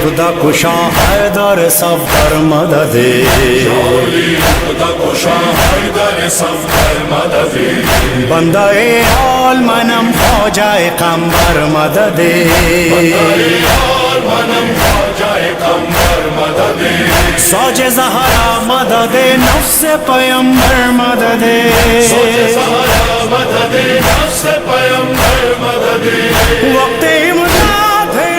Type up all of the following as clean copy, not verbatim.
خدا کشا حیدر صفدر مدد خدا کشا حیدر صفدر مدد بندہ آل منم خواجہ قمبر مدد منم خواجہ قمبر مدد سوج زہرا مدد نفس پیمبر مدد سوج زہرا مدد نفس پیمبر مدد وقت امداد ہے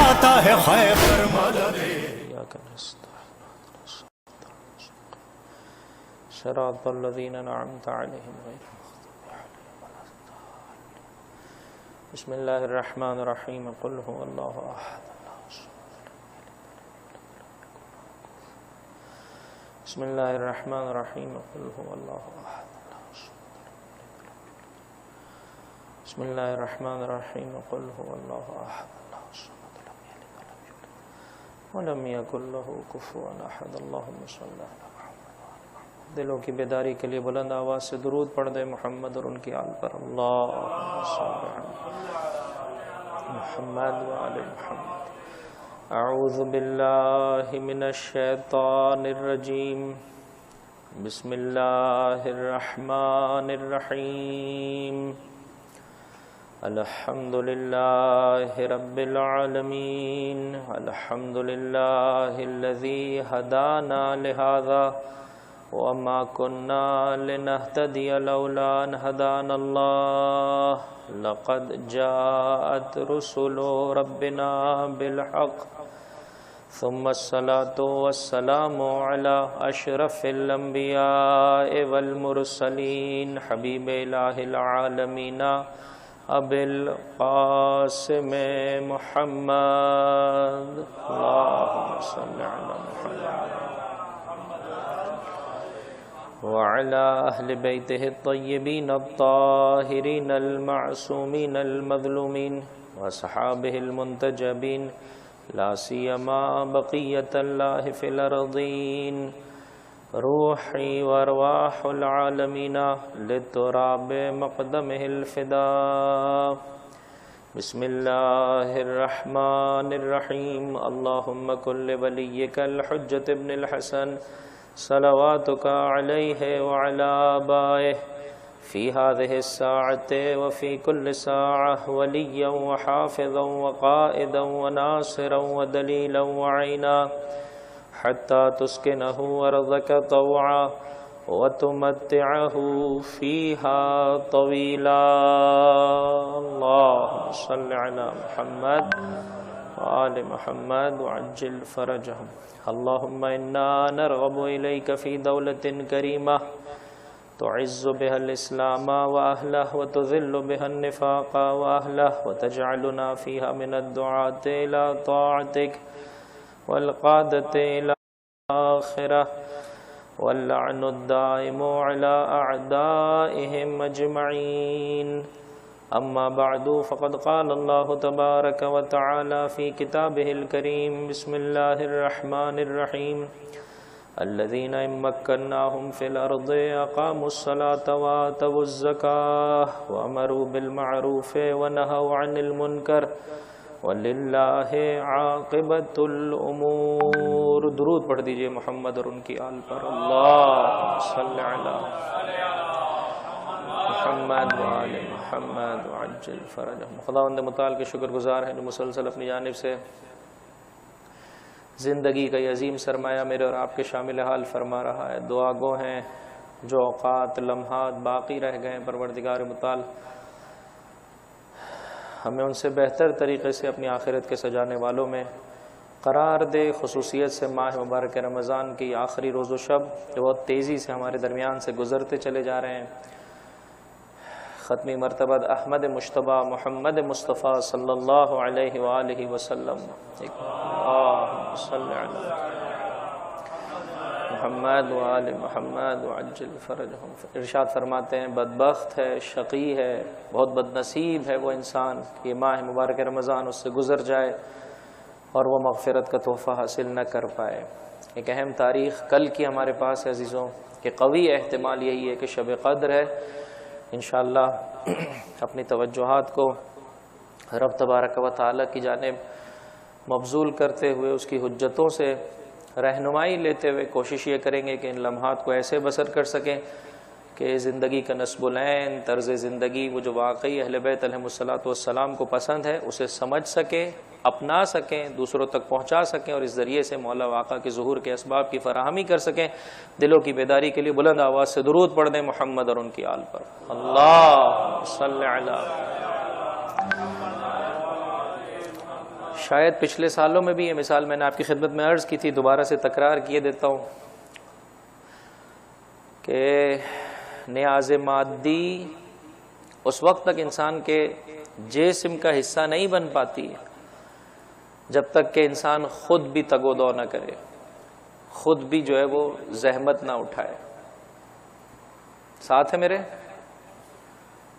آتا ہے خیبر مدد صراط الذین انعمت علیہم غیر المغضوب علیہم ولا الضالین بسم اللہ الرحمن الرحیم قل هو اللہ احد اللہ الصمد بسم اللہ الرحمن الرحیم قل هو اللہ احد اللہ الصمد بسم اللہ الرحمن الرحیم قل هو اللہ احد اللہ الصمد لم یلد ولم یولد ولم یکن له کفوا احد اللہم صل علی دلوں کی بیداری کے لیے بلند آواز سے درود پڑھ دے محمد اور ان کی آل پر اللہم صل علی محمد وآل محمد اعوذ باللہ من الشیطان الرجیم بسم اللہ الرحمن الرحیم الحمد للہ رب العالمین الحمد للہ الذی ہدانا لہذا وما كنا لنهتدي لولا أن هدانا الله لقد جاءت رسل ربنا بالحق ثم الصلاة والسلام على أشرف الأنبياء والمرسلين حبيب إله العالمين أبي القاسم محمد اللهم صل على محمد وعلى أهل بيته الطيبين الطاهرين المعصومين المظلومين وصحابه المنتجبين لا سيما بقية الله في الأرضين روحي وأرواح العالمين للتراب مقدمه الفداء بسم الله الرحمن الرحيم اللهم كن لوليك الحجة ابن الحسن صلواتك عليه وعلى آبائه في هذه الساعة وفي كل ساعة وليا وحافظا وقائدا وناصرا ودليلا وعينا حتى تسكنه أرضك طوعا وتمتعه فيها طويلا اللهم صل على محمد وآل محمد وعجل فرجهم اللهم إنا نرغب إليك في دولة كريمة تعز بها الإسلام وأهله وتذل بها النفاق وأهله وتجعلنا فيها من الدعاة إلى طاعتك والقادة إلى الآخرة واللعن الدائم على أعدائهم أجمعين أما بعد فقد قال الله تبارك وتعالى في كتابه الكريم بسم الله الرحمن الرحيم الذين إن مكناهم في الأرض أقاموا الصلاة وآتوا الزكاة وأمروا بالمعروف ونهوا عن المنكر وللہ عاقبۃ الامور درود پڑھ دیجئے محمد اور ان کی آل پر اللہم صل علی محمد وآل محمد وعجل فرجہم خداوند متعال کے شکر گزار ہیں جو مسلسل اپنی جانب سے زندگی کا یہ عظیم سرمایہ میرے اور آپ کے شامل حال فرما رہا ہے. دعا گو ہیں جو اوقات لمحات باقی رہ گئے ہیں پروردگار متعال ہمیں ان سے بہتر طریقے سے اپنی آخرت کے سجانے والوں میں قرار دے. خصوصیت سے ماہ مبارک رمضان کی آخری روز و شب جو بہت تیزی سے ہمارے درمیان سے گزرتے چلے جا رہے ہیں. ختمی مرتبہ احمد مشتبہ محمد مصطفیٰ صلی اللہ علیہ وآلہ وسلم اللہم صل علی محمد وآل محمد وعجل فرجهم. ارشاد فرماتے ہیں بدبخت ہے، شقی ہے، بہت بد نصیب ہے وہ انسان کہ یہ ماہ مبارک رمضان اس سے گزر جائے اور وہ مغفرت کا تحفہ حاصل نہ کر پائے. ایک اہم تاریخ کل کی ہمارے پاس ہے عزیزوں، کہ قوی احتمال یہی ہے کہ شب قدر ہے. انشاءاللہ اپنی توجہات کو رب تبارک و تعالی کی جانب مبذول کرتے ہوئے اس کی حجتوں سے رہنمائی لیتے ہوئے کوشش یہ کریں گے کہ ان لمحات کو ایسے بسر کر سکیں کہ زندگی کا نصب العین، طرز زندگی وہ جو واقعی اہل بیت علیہم الصلوۃ والسلام کو پسند ہے اسے سمجھ سکیں، اپنا سکیں، دوسروں تک پہنچا سکیں، اور اس ذریعے سے مولا واقع کے ظہور کے اسباب کی فراہمی کر سکیں. دلوں کی بیداری کے لیے بلند آواز سے درود پڑھ دیں محمد اور ان کی آل پر. اللہ صلی علی. شاید پچھلے سالوں میں بھی یہ مثال میں نے آپ کی خدمت میں عرض کی تھی، دوبارہ سے تکرار کیے دیتا ہوں کہ نیاز مادی اس وقت تک انسان کے جسم کا حصہ نہیں بن پاتی جب تک کہ انسان خود بھی تگ و دو نہ کرے، خود بھی جو ہے وہ زحمت نہ اٹھائے. ساتھ ہے میرے؟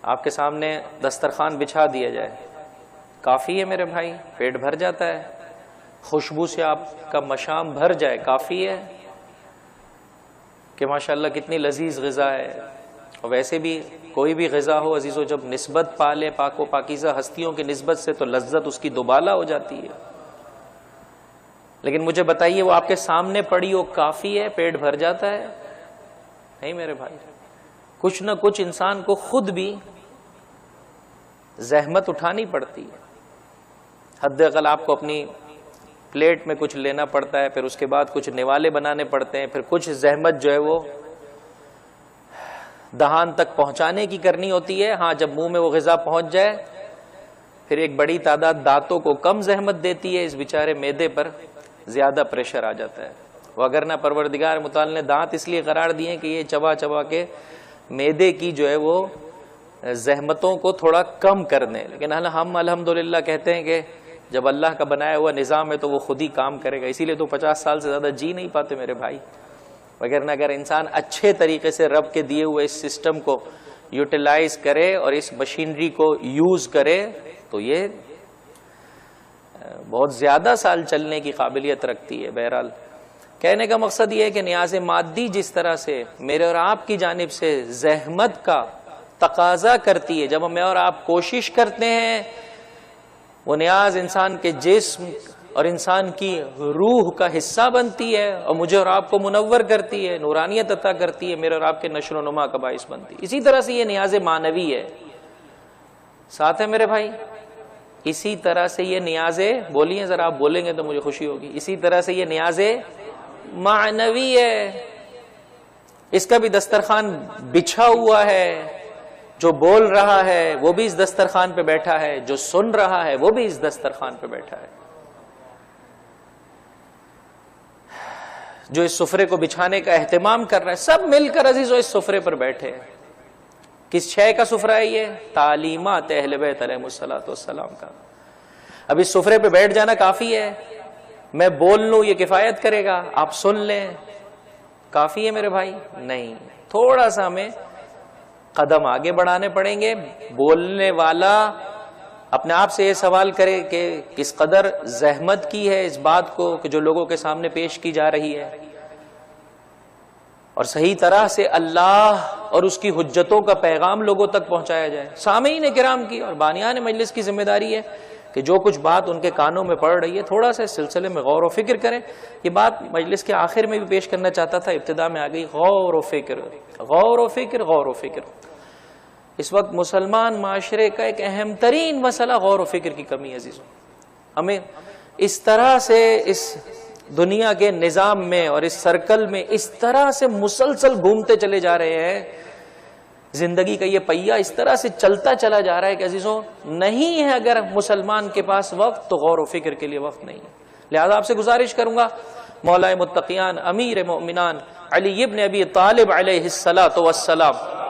آپ کے سامنے دسترخوان بچھا دیا جائے، کافی ہے میرے بھائی؟ پیٹ بھر جاتا ہے؟ خوشبو سے آپ کا مشام بھر جائے، کافی ہے کہ ماشاءاللہ کتنی لذیذ غذا ہے. اور ویسے بھی کوئی بھی غذا ہو عزیزو، جب نسبت پالے پاک و پاکیزہ ہستیوں کی نسبت سے تو لذت اس کی دوبالا ہو جاتی ہے. لیکن مجھے بتائیے وہ آپ کے سامنے پڑی ہو، کافی ہے؟ پیٹ بھر جاتا ہے؟ نہیں میرے بھائی، کچھ نہ کچھ انسان کو خود بھی زحمت اٹھانی پڑتی ہے. حد اقل آپ کو اپنی پلیٹ میں کچھ لینا پڑتا ہے، پھر اس کے بعد کچھ نوالے بنانے پڑتے ہیں، پھر کچھ زحمت جو ہے وہ دہان تک پہنچانے کی کرنی ہوتی ہے. ہاں جب منہ میں وہ غذا پہنچ جائے پھر ایک بڑی تعداد دانتوں کو کم زحمت دیتی ہے، اس بیچارے معدے پر زیادہ پریشر آ جاتا ہے. وگرنہ پروردگار متعال نے دانت اس لیے قرار دیے کہ یہ چبا چبا کے معدے کی جو ہے وہ زحمتوں کو تھوڑا کم کر دیں. لیکن ہم الحمدللہ کہتے ہیں کہ جب اللہ کا بنایا ہوا نظام ہے تو وہ خود ہی کام کرے گا. اسی لیے تو 50 سال سے زیادہ جی نہیں پاتے میرے بھائی. وگرنہ اگر انسان اچھے طریقے سے رب کے دیے ہوئے اس سسٹم کو یوٹیلائز کرے اور اس مشینری کو یوز کرے تو یہ بہت زیادہ سال چلنے کی قابلیت رکھتی ہے. بہرحال کہنے کا مقصد یہ ہے کہ نیاز مادی جس طرح سے میرے اور آپ کی جانب سے زحمت کا تقاضا کرتی ہے، جب میں اور آپ کوشش کرتے ہیں، وہ نیاز انسان کے جسم اور انسان کی روح کا حصہ بنتی ہے اور مجھے اور آپ کو منور کرتی ہے، نورانیت عطا کرتی ہے، میرے اور آپ کے نشر و نما کا باعث بنتی ہے. اسی طرح سے یہ نیاز معنوی ہے. ساتھ ہے میرے بھائی؟ اسی طرح سے یہ نیاز، بولیے ذرا، آپ بولیں گے تو مجھے خوشی ہوگی. اسی طرح سے یہ نیاز معنوی ہے. اس کا بھی دسترخوان بچھا ہوا ہے. جو بول رہا ہے وہ بھی اس دسترخوان پہ بیٹھا ہے، جو سن رہا ہے وہ بھی اس دسترخوان پہ بیٹھا ہے. جو اس سفرے کو بچھانے کا اہتمام کر رہا ہے، سب مل کر عزیزو اس سفرے پر بیٹھے ہیں. کس شے کا سفرہ ہے یہ؟ تعلیمات اہل بیت علیہم الصلوۃ والسلام کا. اب اس سفرے پہ بیٹھ جانا کافی ہے؟ میں بول لوں یہ کفایت کرے گا؟ آپ سن لیں کافی ہے میرے بھائی؟ نہیں، تھوڑا سا ہمیں قدم آگے بڑھانے پڑیں گے. بولنے والا اپنے آپ سے یہ سوال کرے کہ کس قدر زحمت کی ہے اس بات کو کہ جو لوگوں کے سامنے پیش کی جا رہی ہے، اور صحیح طرح سے اللہ اور اس کی حجتوں کا پیغام لوگوں تک پہنچایا جائے. سامعین کرام کی اور بانیان مجلس کی ذمہ داری ہے کہ جو کچھ بات ان کے کانوں میں پڑ رہی ہے تھوڑا سا اس سلسلے میں غور و فکر کریں. یہ بات مجلس کے آخر میں بھی پیش کرنا چاہتا تھا، ابتدا میں آ گئی. غور و فکر، غور و فکر، غور و فکر. اس وقت مسلمان معاشرے کا ایک اہم ترین مسئلہ غور و فکر کی کمی ہے عزیزوں. ہمیں اس طرح سے اس دنیا کے نظام میں اور اس سرکل میں اس طرح سے مسلسل گھومتے چلے جا رہے ہیں، زندگی کا یہ پہیہ اس طرح سے چلتا چلا جا رہا ہے کہ عزیزوں نہیں ہے اگر مسلمان کے پاس وقت تو غور و فکر کے لیے وقت نہیں ہے. لہذا آپ سے گزارش کروں گا، مولا متقیان امیر مومنان علی ابن ابی طالب علیہ الصلاۃ والسلام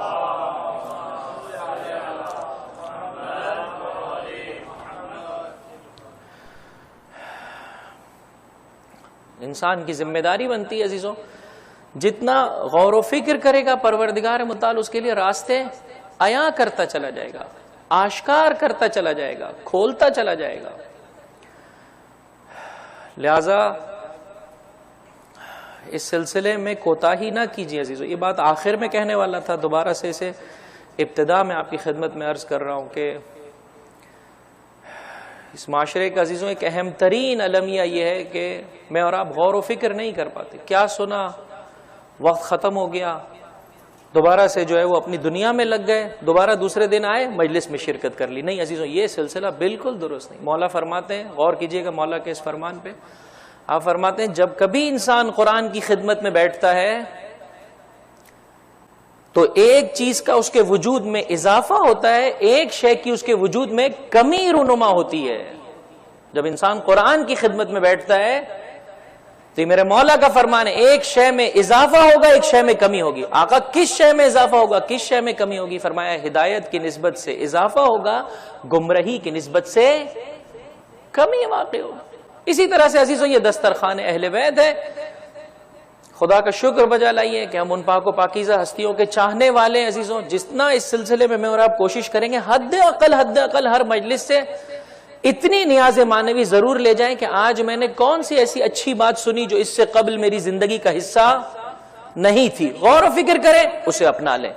انسان کی ذمہ داری بنتی ہے عزیزوں جتنا غور و فکر کرے گا پروردگار متعال اس کے لیے راستے عیاں کرتا چلا جائے گا، آشکار کرتا چلا جائے گا، کھولتا چلا جائے گا۔ لہذا اس سلسلے میں کوتاہی نہ کیجیے عزیزو۔ یہ بات آخر میں کہنے والا تھا، دوبارہ سے اسے ابتدا میں آپ کی خدمت میں عرض کر رہا ہوں کہ اس معاشرے کا عزیزوں ایک اہم ترین المیہ یہ ہے کہ میں اور آپ غور و فکر نہیں کر پاتے۔ کیا سنا، وقت ختم ہو گیا، دوبارہ سے جو ہے وہ اپنی دنیا میں لگ گئے، دوبارہ دوسرے دن آئے مجلس میں شرکت کر لی۔ نہیں عزیزوں، یہ سلسلہ بالکل درست نہیں۔ مولا فرماتے ہیں، غور کیجئے گا مولا کے اس فرمان پہ، آپ فرماتے ہیں جب کبھی انسان قرآن کی خدمت میں بیٹھتا ہے تو ایک چیز کا اس کے وجود میں اضافہ ہوتا ہے، ایک شے کی اس کے وجود میں کمی رونما ہوتی ہے۔ جب انسان قرآن کی خدمت میں بیٹھتا ہے تو یہ میرے مولا کا فرمان ہے، ایک شے میں اضافہ ہوگا، ایک شے میں کمی ہوگی۔ آقا کس شے میں اضافہ ہوگا، کس شے میں کمی ہوگی؟ فرمایا ہدایت کی نسبت سے اضافہ ہوگا، گمراہی کی نسبت سے کمی واقع ہوگی۔ اسی طرح سے عزیزوں یہ دسترخوان اہل بیت ہے۔ خدا کا شکر بجا لائیے کہ ہم ان پاک و پاکیزہ ہستیوں کے چاہنے والے ہیں عزیزوں۔ جتنا اس سلسلے میں اور آپ کوشش کریں گے، حد اقل ہر مجلس سے اتنی نیاز معنوی ضرور لے جائیں کہ آج میں نے کون سی ایسی اچھی بات سنی جو اس سے قبل میری زندگی کا حصہ نہیں تھی۔ غور و فکر کریں، اسے اپنا لیں۔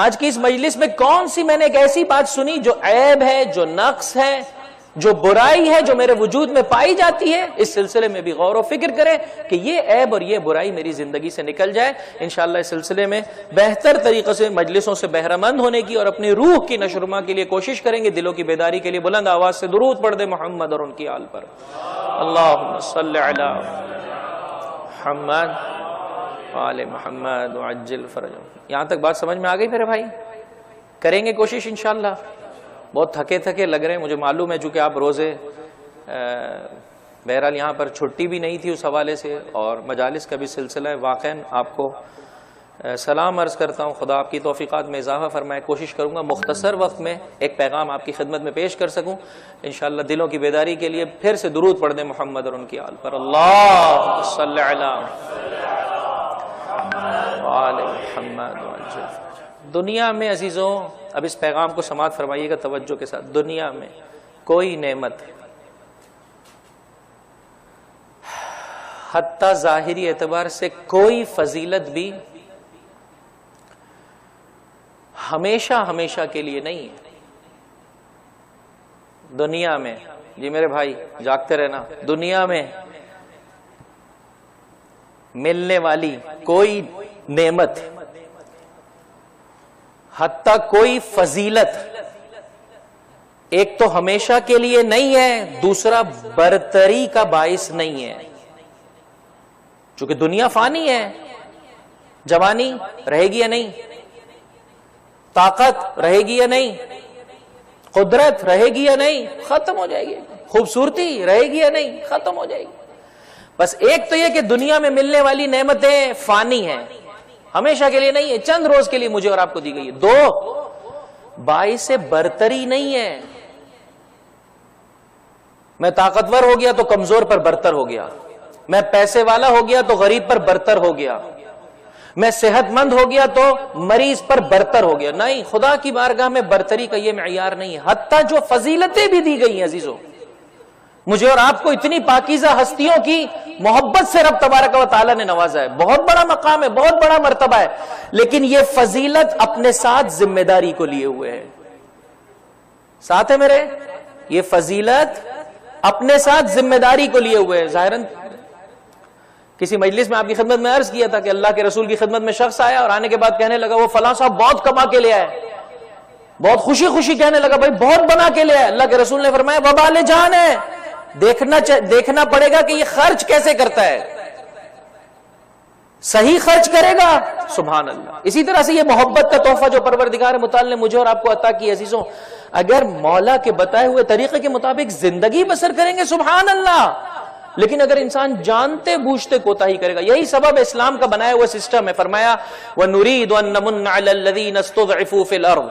آج کی اس مجلس میں کون سی میں نے ایک ایسی بات سنی جو عیب ہے، جو نقص ہے، جو برائی ہے، جو میرے وجود میں پائی جاتی ہے، اس سلسلے میں بھی غور و فکر کریں کہ یہ عیب اور یہ برائی میری زندگی سے نکل جائے۔ انشاءاللہ اس سلسلے میں بہتر طریقے سے مجلسوں سے بہرہ مند ہونے کی اور اپنی روح کی نشرما کے لیے کوشش کریں گے، دلوں کی بیداری کے لیے بلند آواز سے درود پڑھ دے محمد اور ان کی آل پر۔ اللہم صلی علی محمد آل محمد وعجل فرجهم۔ یہاں تک بات سمجھ میں آ گئی میرے بھائی؟ کریں گے کوشش انشاءاللہ۔ بہت تھکے لگ رہے ہیں مجھے معلوم ہے، چونکہ آپ روزے بہرحال یہاں پر چھٹی بھی نہیں تھی اس حوالے سے، اور مجالس کا بھی سلسلہ ہے۔ واقعاً آپ کو سلام عرض کرتا ہوں، خدا آپ کی توفیقات میں اضافہ فرمائے۔ کوشش کروں گا مختصر وقت میں ایک پیغام آپ کی خدمت میں پیش کر سکوں انشاءاللہ۔ دلوں کی بیداری کے لیے پھر سے درود پڑھ دیں محمد اور ان کی آل پر۔ اللہم صلی علی آل محمد وعجل۔ دنیا میں عزیزوں، اب اس پیغام کو سماعت فرمائیے گا توجہ کے ساتھ، دنیا میں کوئی نعمت حتیٰ ظاہری اعتبار سے کوئی فضیلت بھی ہمیشہ کے لیے نہیں ہے۔ دنیا میں، جی میرے بھائی جاگتے رہنا، دنیا میں ملنے والی کوئی نعمت حتیٰ کوئی فضیلت ایک تو ہمیشہ کے لیے نہیں ہے، دوسرا برتری کا باعث نہیں ہے۔ چونکہ دنیا فانی ہے، جوانی رہے گی یا نہیں، طاقت رہے گی یا نہیں، قدرت رہے گی یا نہیں، ختم ہو جائے گی، خوبصورتی رہے گی یا نہیں، ختم ہو جائے گی۔ بس ایک تو یہ کہ دنیا میں ملنے والی نعمتیں فانی ہیں، ہمیشہ کے لیے نہیں ہے، چند روز کے لیے مجھے اور آپ کو دی گئی ہے۔ دو، باعث برتری نہیں ہے۔ میں طاقتور ہو گیا تو کمزور پر برتر ہو گیا، میں پیسے والا ہو گیا تو غریب پر برتر ہو گیا، میں صحت مند ہو گیا تو مریض پر برتر ہو گیا۔ نہیں، خدا کی بارگاہ میں برتری کا یہ معیار نہیں ہے۔ حتیٰ جو فضیلتیں بھی دی گئی ہیں عزیزوں، مجھے اور آپ کو اتنی پاکیزہ ہستیوں کی محبت سے رب تبارک و تعالیٰ نے نوازا ہے، بہت بڑا مقام ہے، بہت بڑا مرتبہ ہے، لیکن یہ فضیلت اپنے ساتھ ذمہ داری کو لیے ہوئے ہے۔ ساتھ ہے میرے؟ یہ فضیلت اپنے ساتھ ذمہ داری کو لیے ہوئے ہے۔ ظاہراً کسی مجلس میں آپ کی خدمت میں عرض کیا تھا کہ اللہ کے رسول کی خدمت میں شخص آیا اور آنے کے بعد کہنے لگا وہ فلاں صاحب بہت کما کے لے آئے، بہت خوشی کہنے لگا بھائی بہت بنا کے لے آئے۔ اللہ کے رسول نے فرمایا وبال جان ہے، دیکھنا پڑے گا کہ یہ خرچ کیسے کرتا ہے، صحیح خرچ کرے گا، سبحان اللہ۔ اسی طرح سے یہ محبت کا تحفہ جو پروردگار متعال نے مجھے اور آپ کو عطا کی عزیزوں، اگر مولا کے بتائے ہوئے طریقے کے مطابق زندگی بسر کریں گے سبحان اللہ، لیکن اگر انسان جانتے بوجھتے کوتاہی کرے گا، یہی سبب اسلام کا بنایا ہوا سسٹم ہے۔ فرمایا وَنُرِيدُ أَن نَّمُنَّ عَلَى الَّذِينَ اسْتُضْعِفُوا فِي الْأَرْضِ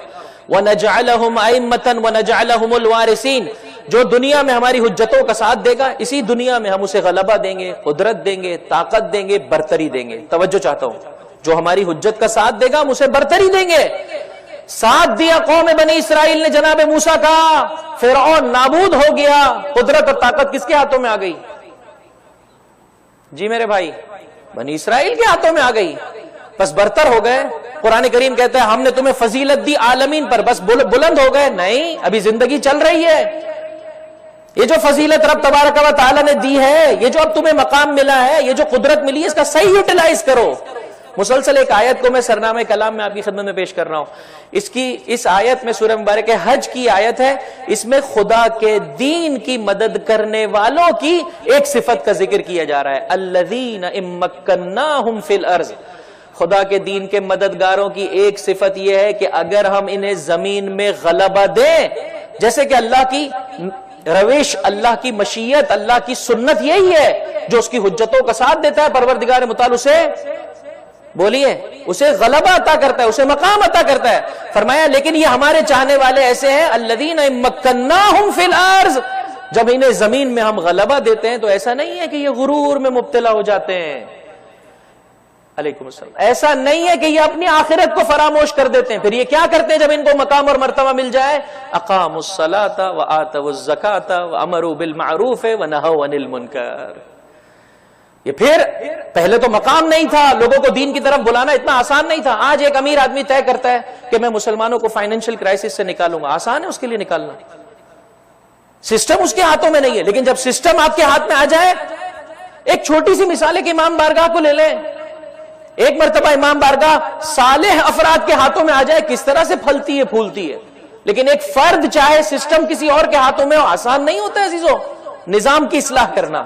وَنَجْعَلَهُمْ أَئِمَّةً وَنَجْعَلَهُمُ الْوَارِثِينَ۔ جو دنیا میں ہماری حجتوں کا ساتھ دے گا اسی دنیا میں ہم اسے غلبہ دیں گے، قدرت دیں گے، طاقت دیں گے، برتری دیں گے. توجہ چاہتا ہوں، جو ہماری حجت کا ساتھ دے گا ہم اسے برتری دیں گے. ساتھ دیا قوم بنی اسرائیل نے جناب موسیٰ کا، فرعون نابود ہو گیا. قدرت اور طاقت کس کے ہاتھوں میں آ گئی؟ جی میرے بھائی، بنی اسرائیل کے ہاتھوں میں آ گئی. بس برتر ہو گئے. قرآن کریم کہتا ہے ہم نے تمہیں فضیلت دی عالمین پر، بس بلند ہو گئے؟ نہیں، ابھی زندگی چل رہی ہے. یہ جو فضیلت رب تبارک و تعالی نے دی ہے، یہ جو اب تمہیں مقام ملا ہے، یہ جو قدرت ملی ہے، اس کا صحیح یوٹیلائز کرو. مسلسل ایک آیت کو میں سرنامہ کلام میں آپ کی خدمت میں پیش کر رہا ہوں. اس آیت میں سورہ مبارک حج کی آیت ہے، اس میں خدا کے دین کی مدد کرنے والوں کی ایک صفت کا ذکر کیا جا رہا ہے. الذین امکناہم فی الارض. خدا کے دین کے مددگاروں کی ایک صفت یہ ہے کہ اگر ہم انہیں زمین میں غلبہ دیں، جیسے کہ اللہ کی روش، اللہ کی مشیت، اللہ کی سنت یہی ہے، جو اس کی حجتوں کا ساتھ دیتا ہے پروردگار متعال اسے بولیے اسے غلبہ عطا کرتا ہے، اسے مقام عطا کرتا ہے. فرمایا لیکن یہ ہمارے چاہنے والے ایسے ہیں الذین مکناہم فی الارض، جب انہیں زمین میں ہم غلبہ دیتے ہیں تو ایسا نہیں ہے کہ یہ غرور میں مبتلا ہو جاتے ہیں. علیکم السلام. ایسا نہیں ہے کہ یہ اپنی آخرت کو فراموش کر دیتے ہیں. پھر یہ کیا کرتے ہیں جب ان کو مقام اور مرتبہ مل جائے؟ اقاموا الصلاۃ وآتوا الزکاۃ وامروا بالمعروف ونہوا عن المنکر. یہ پھر پہلے تو مقام نہیں تھا، لوگوں کو دین کی طرف بلانا اتنا آسان نہیں تھا. آج ایک امیر آدمی طے کرتا ہے کہ میں مسلمانوں کو فائنینشیل کرائسس سے نکالوں گا، آسان ہے اس کے لیے نکالنا، سسٹم اس کے ہاتھوں میں نہیں ہے. لیکن جب سسٹم آپ کے ہاتھ میں آ جائے، ایک چھوٹی سی مثال ہے کہ امام بارگاہ کو لے لیں. ایک مرتبہ امام بارگاہ صالح افراد کے ہاتھوں میں آ جائے کس طرح سے پھلتی ہے پھولتی ہے. لیکن ایک فرد چاہے سسٹم کسی اور کے ہاتھوں میں ہو، آسان نہیں ہوتا ہے عزیزو نظام کی اصلاح کرنا.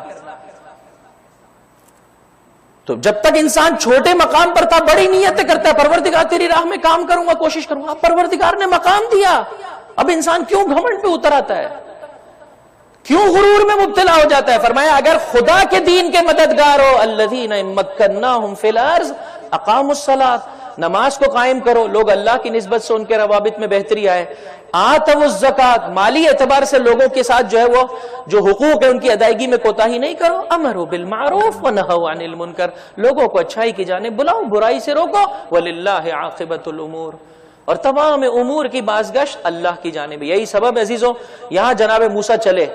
تو جب تک انسان چھوٹے مقام پر تھا بڑی نیتیں کرتا ہے، پروردگار تیری راہ میں کام کروں گا، کوشش کروں گا. پروردگار نے مقام دیا، اب انسان کیوں گھمنڈ پہ اتر آتا ہے، کیوں غرور میں مبتلا ہو جاتا ہے؟ فرمایا اگر خدا کے دین کے مددگار ہو، الذین مکناہم فی الارض اقاموا الصلاۃ، نماز کو قائم کرو. لوگ اللہ کی نسبت سے ان کے روابط میں بہتری آئے. آتوا الزکاۃ، مالی اعتبار سے لوگوں کے ساتھ جو ہے وہ جو حقوق ہے ان کی ادائیگی میں کوتاہی نہیں کرو. امروا بالمعروف ونہوا عن المنکر، لوگوں کو اچھائی کی جانب بلاؤ، برائی سے روکو. وللہ عاقبۃ الامور، اور تمام امور کی بازگشت اللہ کی جانب. یہی سبب ہے عزیزو، یہاں جناب موسیٰ چلے،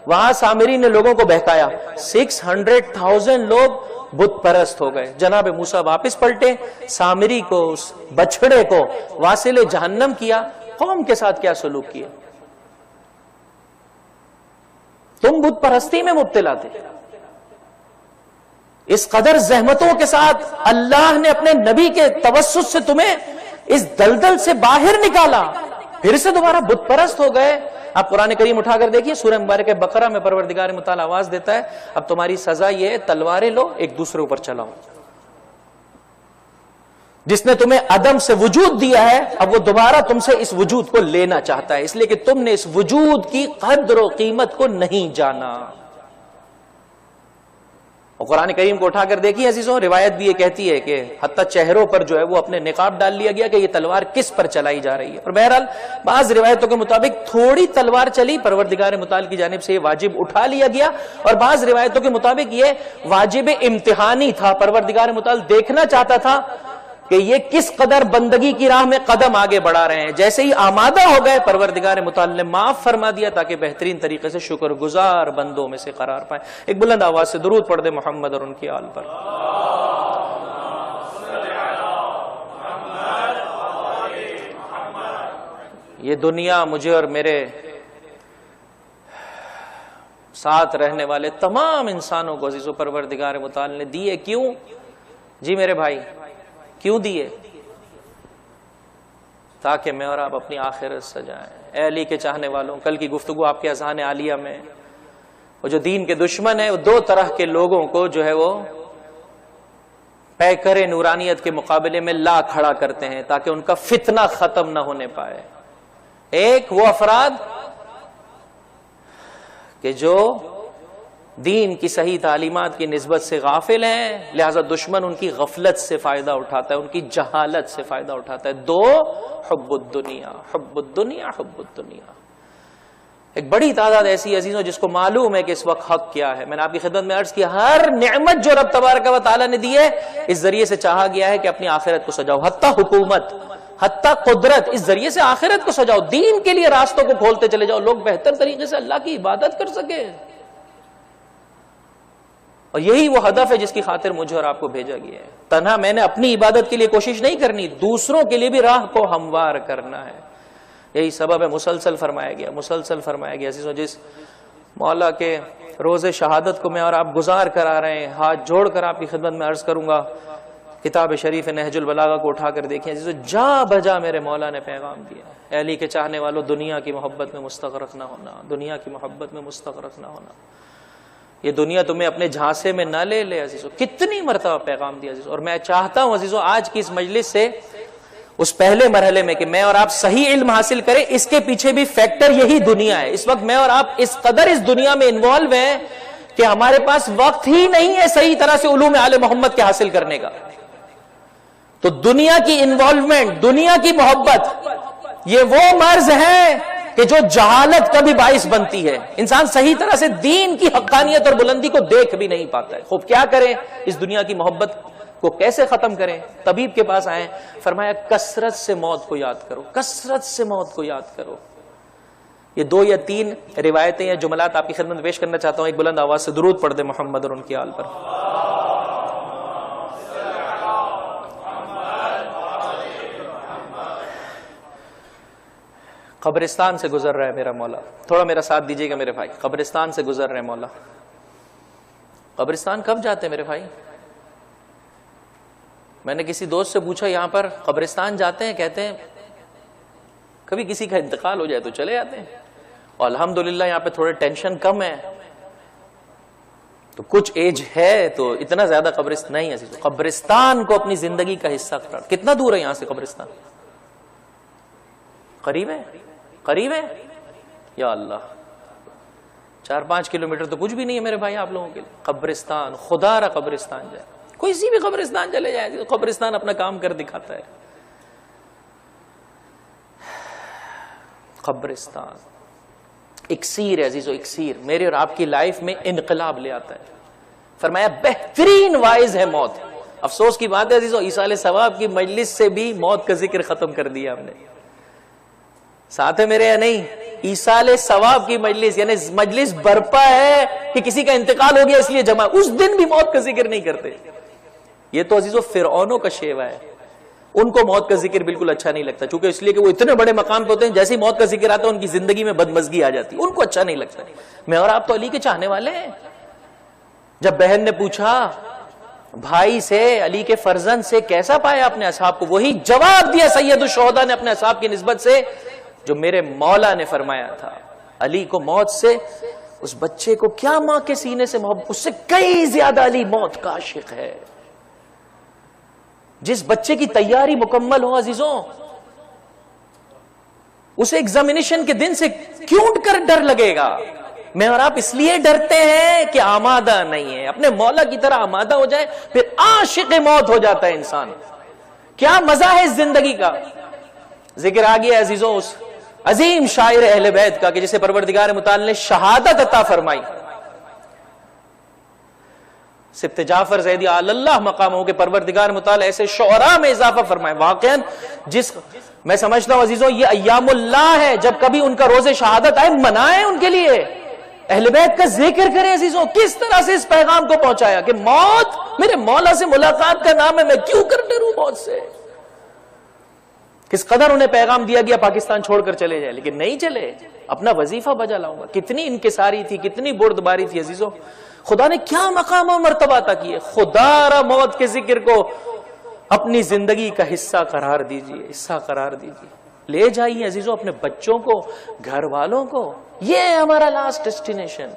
وہاں سامری نے لوگوں کو بہکایا، 600,000 لوگ بت پرست ہو گئے. جناب موسیٰ واپس پلٹے، سامری کو، اس بچڑے کو واصل جہنم کیا. قوم کے ساتھ کیا سلوک کیا؟ تم بت پرستی میں مبتلا تھے. اس قدر زحمتوں کے ساتھ اللہ نے اپنے نبی کے توسط سے تمہیں اس دلدل سے باہر نکالا، پھر سے دوبارہ بت پرست ہو گئے. آپ قرآن کریم اٹھا کر دیکھیے، سورہ مبارکہ بقرہ میں پروردگار متعال آواز دیتا ہے اب تمہاری سزا یہ ہے تلواریں لو، ایک دوسرے اوپر چلاؤ. جس نے تمہیں عدم سے وجود دیا ہے اب وہ دوبارہ تم سے اس وجود کو لینا چاہتا ہے، اس لیے کہ تم نے اس وجود کی قدر و قیمت کو نہیں جانا. اور قرآن کریم کو اٹھا کر دیکھیے عزیزوں، روایت بھی یہ کہتی ہے کہ حتیٰ چہروں پر جو ہے وہ اپنے نقاب ڈال لیا گیا کہ یہ تلوار کس پر چلائی جا رہی ہے. اور بہرحال بعض روایتوں کے مطابق تھوڑی تلوار چلی، پروردگار متعال کی جانب سے یہ واجب اٹھا لیا گیا، اور بعض روایتوں کے مطابق یہ واجب امتحانی تھا. پروردگار متعال دیکھنا چاہتا تھا کہ یہ کس قدر بندگی کی راہ میں قدم آگے بڑھا رہے ہیں. جیسے ہی آمادہ ہو گئے پروردگار متعال نے معاف فرما دیا تاکہ بہترین طریقے سے شکر گزار بندوں میں سے قرار پائیں. ایک بلند آواز سے درود پڑھ دے محمد اور ان کی آل پر. یہ دنیا مجھے اور میرے ساتھ رہنے والے تمام انسانوں کو عزیز و پروردگار متعال نے دیے کیوں؟ جی میرے بھائی کیوں دیے؟ تاکہ میں اور آپ اپنی آخرت سجائیں. اے علی کے چاہنے والوں، کل کی گفتگو آپ کے اذہان عالیہ میں وہ جو دین کے دشمن ہیں وہ دو طرح کے لوگوں کو جو ہے وہ پیکر نورانیت کے مقابلے میں لا کھڑا کرتے ہیں تاکہ ان کا فتنہ ختم نہ ہونے پائے. ایک وہ افراد کہ جو دین کی صحیح تعلیمات کی نسبت سے غافل ہیں، لہذا دشمن ان کی غفلت سے فائدہ اٹھاتا ہے، ان کی جہالت سے فائدہ اٹھاتا ہے. دو، حب الدنیا، حب الدنیا، حب الدنیا. ایک بڑی تعداد ایسی عزیزوں جس کو معلوم ہے کہ اس وقت حق کیا ہے. میں نے آپ کی خدمت میں عرض کیا ہر نعمت جو رب تبارک و تعالیٰ نے دی ہے اس ذریعے سے چاہا گیا ہے کہ اپنی آخرت کو سجاؤ. حتیٰ حکومت، حتیٰ قدرت، اس ذریعے سے آخرت کو سجاؤ، دین کے لیے راستوں کو کھولتے چلے جاؤ، لوگ بہتر طریقے سے اللہ کی عبادت کر سکے. اور یہی وہ ہدف ہے جس کی خاطر مجھے اور آپ کو بھیجا گیا ہے. تنہا میں نے اپنی عبادت کے لیے کوشش نہیں کرنی، دوسروں کے لیے بھی راہ کو ہموار کرنا ہے. یہی سبب ہے مسلسل فرمایا گیا عزیزوں جس مولا کے روز شہادت کو میں اور آپ گزار کر آ رہے ہیں، ہاتھ جوڑ کر آپ کی خدمت میں عرض کروں گا، کتاب شریف نہج البلاغہ کو اٹھا کر دیکھیں عزیزوں، جا بجا میرے مولا نے پیغام دیا. اے علی کے چاہنے والوں، دنیا کی محبت میں مستغرق نہ ہونا، دنیا کی محبت میں مستغرق نہ ہونا. یہ دنیا تمہیں اپنے جھانسے میں نہ لے لے عزیزوں. کتنی مرتبہ پیغام دیا عزیزوں. اور میں چاہتا ہوں عزیزوں آج کی اس مجلس سے اس پہلے مرحلے میں کہ میں اور آپ صحیح علم حاصل کریں، اس کے پیچھے بھی فیکٹر یہی دنیا ہے. اس وقت میں اور آپ اس قدر اس دنیا میں انوالو ہیں کہ ہمارے پاس وقت ہی نہیں ہے صحیح طرح سے علوم آل محمد کے حاصل کرنے کا. تو دنیا کی انوالومنٹ، دنیا کی محبت، یہ وہ مرض ہے کہ جو جہالت کا بھی باعث بنتی ہے. انسان صحیح طرح سے دین کی حقانیت اور بلندی کو دیکھ بھی نہیں پاتا ہے. خوب کیا کریں اس دنیا کی محبت کو کیسے ختم کریں؟ طبیب کے پاس آئے، فرمایا کثرت سے موت کو یاد کرو، کثرت سے موت کو یاد کرو. یہ 2 یا 3 روایتیں یا جملات آپ کی خدمت میں پیش کرنا چاہتا ہوں. ایک بلند آواز سے درود پڑھ دے محمد اور ان کی آل پر. قبرستان سے گزر رہا ہے میرا مولا، تھوڑا میرا ساتھ دیجیے گا میرے بھائی. قبرستان سے گزر رہے مولا. قبرستان کب جاتے ہیں میرے بھائی؟ میں نے کسی دوست سے پوچھا یہاں پر قبرستان جاتے ہیں؟ کہتے ہیں کبھی کسی کا انتقال ہو جائے تو چلے جاتے ہیں. اور الحمدللہ یہاں پہ تھوڑے ٹینشن کم ہے تو کچھ ایج ہے تو اتنا زیادہ قبرستان نہیں ہے. قبرستان کو اپنی زندگی کا حصہ قرار. کتنا دور ہے یہاں سے قبرستان؟ قریب ہے؟ قریب ہے یا اللہ. 4-5 کلومیٹر تو کچھ بھی نہیں ہے میرے بھائی آپ لوگوں کے لیے. قبرستان، خدا را قبرستان جائے، کوئی سی بھی قبرستان چلے جائے، قبرستان اپنا کام کر دکھاتا ہے. قبرستان اکسیر ہے عزیزو، اکسیر میرے اور آپ کی لائف میں انقلاب لے آتا ہے. فرمایا بہترین وائز ہے موت. افسوس کی بات ہے عزیزو، ایصال ثواب کی مجلس سے بھی موت کا ذکر ختم کر دیا ہم نے. ساتھ ہے میرے یا نہیں؟ ایصال ثواب کی مجلس، یعنی مجلس برپا ہے کہ کسی کا انتقال ہو گیا اس لیے جمع، اس دن بھی موت کا ذکر نہیں کرتے. یہ تو عزیزو فرعونوں کا شیوا ہے. ان کو موت کا ذکر بالکل اچھا نہیں لگتا، چونکہ اس لیے کہ وہ اتنے بڑے مقام پہ ہوتے ہیں، جیسے ہی موت کا ذکر آتا ہے ان کی زندگی میں بدمزگی آ جاتی ہے، ان کو اچھا نہیں لگتا. میں اور آپ تو علی کے چاہنے والے ہیں. جب بہن نے پوچھا بھائی سے، علی کے فرزند سے، کیسا پایا اپنے اصحاب کو، وہی جواب دیا سید الشہداء نے اپنے اصحاب کی نسبت سے جو میرے مولا نے فرمایا تھا. علی کو موت سے، اس بچے کو کیا ماں کے سینے سے محبت، اس سے کئی زیادہ علی موت کا عاشق ہے. جس بچے کی تیاری مکمل ہو عزیزوں، اسے ایگزامینیشن کے دن سے کیوں کر ڈر لگے گا؟ میں اور آپ اس لیے ڈرتے ہیں کہ آمادہ نہیں ہے. اپنے مولا کی طرح آمادہ ہو جائے پھر عاشق موت ہو جاتا ہے انسان. کیا مزہ ہے اس زندگی کا. ذکر آ گیا عزیزوں اس عظیم شاعر اہل بیت کا کہ جسے پروردگار متعال نے شہادت عطا فرمائی. سبت جعفر زیدی علی اللہ مقام ہو کہ پروردگار متعال ایسے شعراء میں اضافہ فرمائے. واقعاً جس میں سمجھتا ہوں عزیزوں یہ ایام اللہ ہے، جب کبھی ان کا روز شہادت آئے منائیں ان کے لیے، اہل بیت کا ذکر کریں عزیزوں. کس طرح سے اس پیغام کو پہنچایا کہ موت میرے مولا سے ملاقات کا نام ہے، میں کیوں کر ڈروں موت سے. کس قدر انہیں پیغام دیا گیا پاکستان چھوڑ کر چلے جائے، لیکن نہیں چلے. اپنا وظیفہ بجا لاؤں گا. کتنی انکساری تھی، کتنی بردباری تھی عزیزوں. خدا نے کیا مقام و مرتبہ عطا کیے. خدا را موت کے ذکر کو اپنی زندگی کا حصہ قرار دیجئے، حصہ قرار دیجئے. لے جائیے عزیزوں اپنے بچوں کو، گھر والوں کو. یہ ہے ہمارا لاسٹ ڈیسٹینیشن.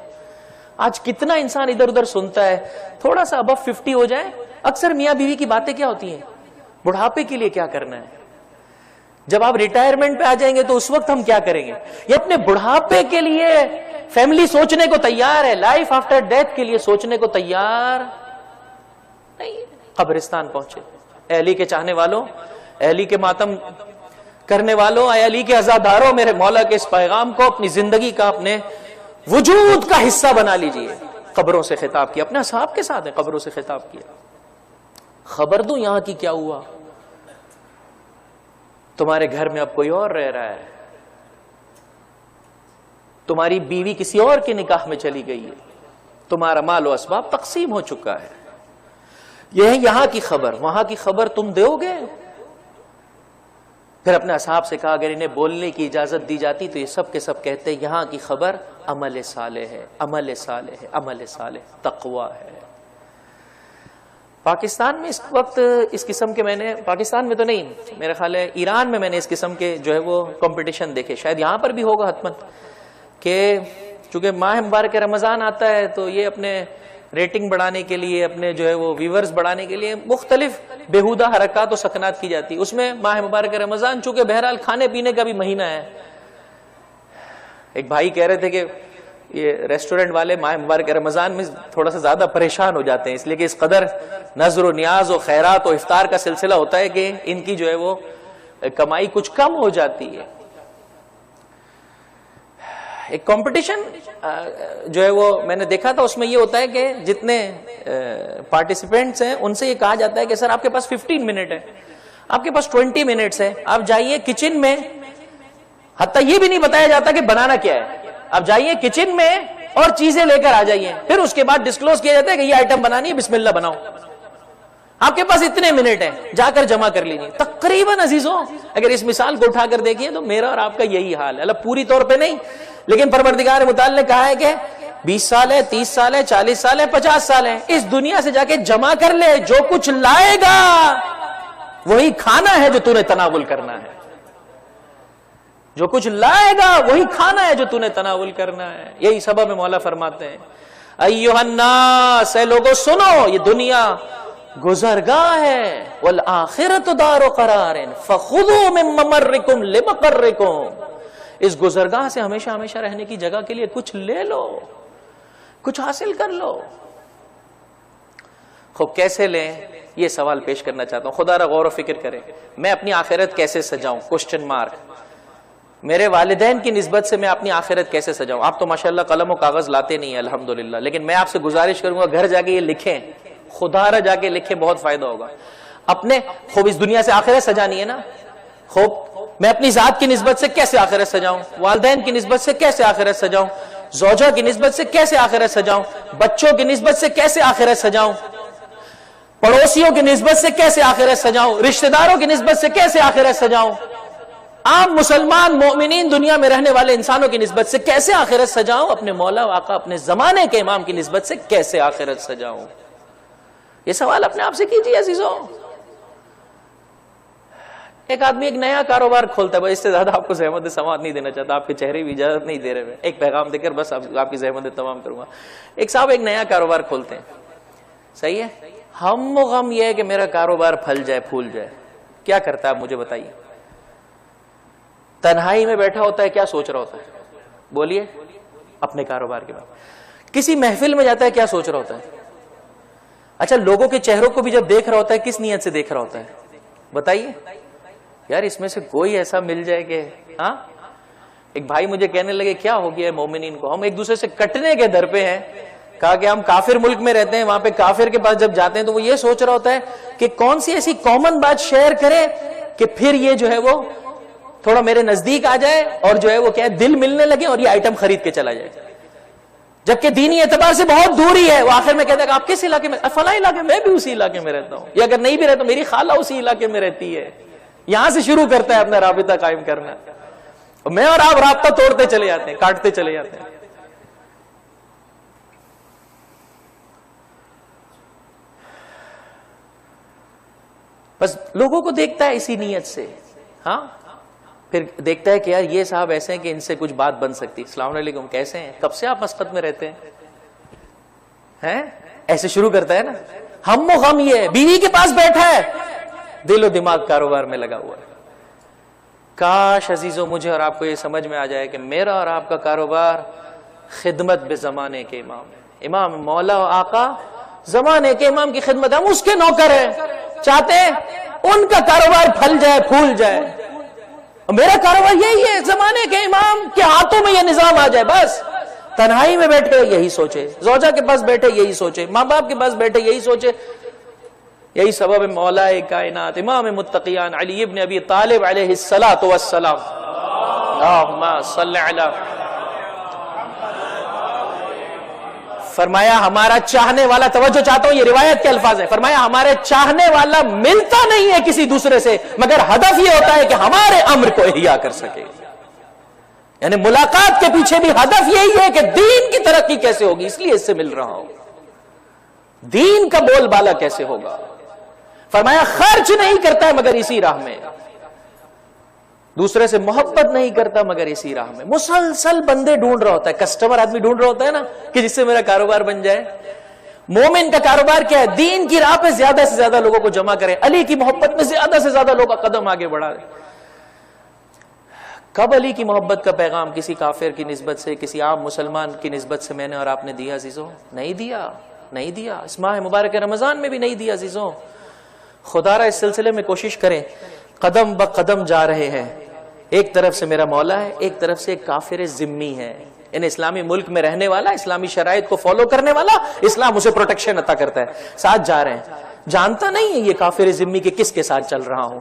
آج کتنا انسان ادھر ادھر سنتا ہے، تھوڑا سا ابو 50 ہو جائے، اکثر میاں بیوی کی باتیں کیا ہوتی ہیں، بڑھاپے کے لیے کیا کرنا ہے، جب آپ ریٹائرمنٹ پہ آ جائیں گے تو اس وقت ہم کیا کریں گے. یہ اپنے بڑھاپے کے لیے فیملی سوچنے کو تیار ہے، لائف آفٹر ڈیتھ کے لیے سوچنے کو تیار نہیں. قبرستان پہنچے. اے علی کے چاہنے والوں، اے علی کے ماتم کرنے والوں، اے علی کے عزاداروں، میرے مولا کے اس پیغام کو اپنی زندگی کا، اپنے وجود کا حصہ بنا لیجئے۔ قبروں سے خطاب کیا، اپنے اصحاب کے ساتھ قبروں سے خطاب کیا، خبر دوں یہاں کی کیا ہوا، تمہارے گھر میں اب کوئی اور رہ رہا ہے، تمہاری بیوی کسی اور کے نکاح میں چلی گئی ہے، تمہارا مال و اسباب تقسیم ہو چکا ہے، یہ ہے یہاں کی خبر، وہاں کی خبر تم دو گے؟ پھر اپنے اصحاب سے کہا اگر انہیں بولنے کی اجازت دی جاتی تو یہ سب کے سب کہتے یہاں کی خبر عمل صالح ہے، عمل صالح ہے، عمل صالح، تقوی ہے۔ پاکستان میں اس وقت اس قسم کے، میں نے پاکستان میں تو نہیں، میرا خیال ہے ایران میں میں نے اس قسم کے جو ہے وہ کمپٹیشن دیکھے، شاید یہاں پر بھی ہوگا حتماً، کہ چونکہ ماہ مبارک رمضان آتا ہے تو یہ اپنے ریٹنگ بڑھانے کے لیے، اپنے جو ہے وہ ویورز بڑھانے کے لیے مختلف بےہودہ حرکات و سکنات کی جاتی، اس میں ماہ مبارک رمضان چونکہ بہرحال کھانے پینے کا بھی مہینہ ہے۔ ایک بھائی کہہ رہے تھے کہ یہ ریسٹورنٹ والے ماہ مبارک رمضان میں تھوڑا سا زیادہ پریشان ہو جاتے ہیں، اس لیے کہ اس قدر نظر و نیاز و خیرات و افطار کا سلسلہ ہوتا ہے کہ ان کی جو ہے وہ کمائی کچھ کم ہو جاتی ہے۔ ایک کمپٹیشن جو ہے وہ میں نے دیکھا تھا، اس میں یہ ہوتا ہے کہ جتنے پارٹیسپینٹس ہیں ان سے یہ کہا جاتا ہے کہ سر آپ کے پاس 15 منٹ ہے، آپ کے پاس 20 منٹس ہے، آپ جائیے کچن میں، حتیٰ یہ بھی نہیں بتایا جاتا کہ بنانا کیا ہے، آپ جائیے کچن میں اور چیزیں لے کر آ جائیے، پھر اس کے بعد ڈسکلوز کیا جاتا ہے کہ یہ آئٹم بنانی ہے، بسم اللہ بناؤ، آپ کے پاس اتنے منٹ ہیں، جا کر جمع کر لیجیے۔ تقریباً عزیزوں اگر اس مثال کو اٹھا کر دیکھیے تو میرا اور آپ کا یہی حال ہے، اللہ پوری طور پہ نہیں، لیکن پروردگار متعال نے کہا ہے کہ 20 سال ہے، 30 سال ہے، 40 سال ہے، 50 سال ہے، اس دنیا سے جا کے جمع کر لے، جو کچھ لائے گا وہی کھانا ہے جو تو نے تناول کرنا ہے، جو کچھ لائے گا وہی کھانا ہے جو تو نے تناول کرنا ہے۔ یہی سبب میں مولا فرماتے ہیں ایھا الناس، اے لوگوں سنو، یہ دنیا گزرگاہ ہے، والآخرۃ دار قرار فخذوا من ممرکم لمقرکم، اس گزرگاہ سے ہمیشہ ہمیشہ رہنے کی جگہ کے لیے کچھ لے لو، کچھ حاصل کر لو۔ خوب کیسے لیں یہ سوال پیش کرنا چاہتا ہوں، خدا را غور و فکر کریں، میں اپنی آخرت کیسے سجاؤں؟ Question mark. میرے والدین کی نسبت سے میں اپنی آخرت کیسے سجاؤں؟ آپ تو ماشاءاللہ قلم و کاغذ لاتے نہیں ہیں الحمدللہ، لیکن میں آپ سے گزارش کروں گا گھر جا کے یہ لکھیں، خدا را جا کے لکھیں، بہت فائدہ ہوگا۔ اپنے خوب اس دنیا سے آخرت سجانی ہے نا، خوب میں اپنی ذات کی نسبت سے کیسے آخرت سجاؤں، والدین کی نسبت سے کیسے آخرت سجاؤں، زوجہ کی نسبت سے کیسے آخرت سجاؤں، بچوں کی نسبت سے کیسے آخرت سجاؤں، پڑوسیوں کی نسبت سے کیسے آخرت سجاؤں، رشتہ داروں کی نسبت سے کیسے آخرت سجاؤں، عام مسلمان مومنین دنیا میں رہنے والے انسانوں کی نسبت سے کیسے آخرت سجاؤں، اپنے مولا آقا اپنے زمانے کے امام کی نسبت سے کیسے آخرت سجاؤں؟ یہ سوال اپنے آپ سے کیجیے عزیزوں۔ ایک آدمی ایک نیا کاروبار کھولتا ہے، اس سے زیادہ آپ کو زحمت سماعت نہیں دینا چاہتا، آپ کے چہرے بھی اجازت نہیں دے رہے، ایک پیغام دے کر بس آپ کی زحمت تمام کروں گا۔ ایک صاحب ایک نیا کاروبار کھولتے ہیں، صحیح ہے، ہم و غم یہ ہے کہ میرا کاروبار پھل جائے پھول جائے، کیا کرتا ہے آپ مجھے بتائیے؟ تنہائی میں بیٹھا ہوتا ہے، کیا سوچ رہا ہوتا ہے؟ بولیے اپنے کاروبار کے بارے۔ کسی محفل میں جاتا ہے، کیا سوچ رہا ہوتا ہے؟ اچھا لوگوں کے چہروں کو بھی جب دیکھ رہا ہوتا ہے کس نیت سے دیکھ رہا ہوتا ہے بتائیے؟ یار اس میں سے کوئی ایسا مل جائے کہ ہاں۔ ایک بھائی مجھے کہنے لگے کیا ہو گیا ہے مومنین کو، ہم ایک دوسرے سے کٹنے کے در پہ ہیں۔ کہا کہ ہم کافر ملک میں رہتے ہیں، وہاں پہ کافر کے پاس جب جاتے ہیں تو وہ یہ سوچ رہا ہوتا ہے کہ کون سی ایسی کامن بات شیئر کرے کہ پھر یہ جو ہے وہ تھوڑا میرے نزدیک آ جائے اور جو ہے وہ کیا ہے دل ملنے لگے اور یہ آئٹم خرید کے چلا جائے، جبکہ دینی اعتبار سے بہت دوری ہے۔ وہ آخر میں کہتا ہے کہ آپ کس علاقے میں؟ فلاں علاقے میں بھی اسی علاقے میں رہتا ہوں، یا اگر نہیں بھی رہتا میری خالہ اسی علاقے میں رہتی ہے۔ یہاں سے شروع کرتا ہے اپنا رابطہ قائم کرنا، میں اور آپ رابطہ توڑتے چلے جاتے ہیں، کاٹتے چلے جاتے ہیں۔ بس لوگوں کو دیکھتا ہے اسی نیت سے، ہاں پھر دیکھتا ہے کہ یار یہ صاحب ایسے ہیں کہ ان سے کچھ بات بن سکتی۔ السلام علیکم، کیسے ہیں؟ کب سے آپ مسقط میں رہتے ہیں؟ ایسے شروع کرتا ہے نا۔ ہم و غم یہ ہے، بیوی کے پاس بیٹھا ہے، دل و دماغ کاروبار میں لگا ہوا ہے۔ کاش عزیزوں مجھے اور آپ کو یہ سمجھ میں آ جائے کہ میرا اور آپ کا کاروبار خدمت بے زمانے کے امام ہے، امام مولا و آقا زمانے کے امام کی خدمت، ہم اس کے نوکر ہیں، چاہتے ہیں ان کا کاروبار پھل جائے پھول جائے۔ میرا کاروبار یہی ہے زمانے کے امام کے ہاتھوں میں یہ نظام آ جائے، بس تنہائی میں بیٹھے یہی سوچے، زوجہ کے پاس بیٹھے یہی سوچے، ماں باپ کے پاس بیٹھے یہی سوچے. یہی سبب مولا کائنات امام متقیان علی ابن ابی طالب علیہ الصلوۃ والسلام، اللہم صل علی، فرمایا ہمارا چاہنے والا، توجہ چاہتا ہوں یہ روایت کے الفاظ ہیں، فرمایا ہمارے چاہنے والا ملتا نہیں ہے کسی دوسرے سے مگر ہدف یہ ہوتا ہے کہ ہمارے امر کو احیا کر سکے. یعنی ملاقات کے پیچھے بھی ہدف یہی ہے کہ دین کی ترقی کیسے ہوگی، اس لیے اس سے مل رہا ہوں، دین کا بول بالا کیسے ہوگا. فرمایا خرچ نہیں کرتا ہے مگر اسی راہ میں، دوسرے سے محبت نہیں کرتا مگر اسی راہ میں. مسلسل بندے ڈھونڈ رہا ہوتا ہے، کسٹمر آدمی ڈھونڈ رہا ہوتا ہے نا کہ جس سے میرا کاروبار بن جائے. مومن کا کاروبار کیا ہے؟ دین کی راہ پہ زیادہ سے زیادہ لوگوں کو جمع کرے، علی کی محبت میں زیادہ سے زیادہ لوگ قدم آگے بڑھا دے. کب علی کی محبت کا پیغام کسی کافر کی نسبت سے، کسی عام مسلمان کی نسبت سے میں نے اور آپ نے دیا عزیزوں؟ نہیں دیا، نہیں دیا. اس ماہ مبارک رمضان میں بھی نہیں دیا عزیزوں. خدا را اس سلسلے میں کوشش کریں، قدم بقدم جا رہے ہیں. ایک طرف سے میرا مولا ہے، ایک طرف سے ایک کافر ذمی ہے، ان اسلامی ملک میں رہنے والا، اسلامی شرائط کو فالو کرنے والا، اسلام اسے پروٹیکشن عطا کرتا ہے. ساتھ جا رہے ہیں، جانتا نہیں ہے یہ کافر ذمی کے کس کے ساتھ چل رہا ہوں.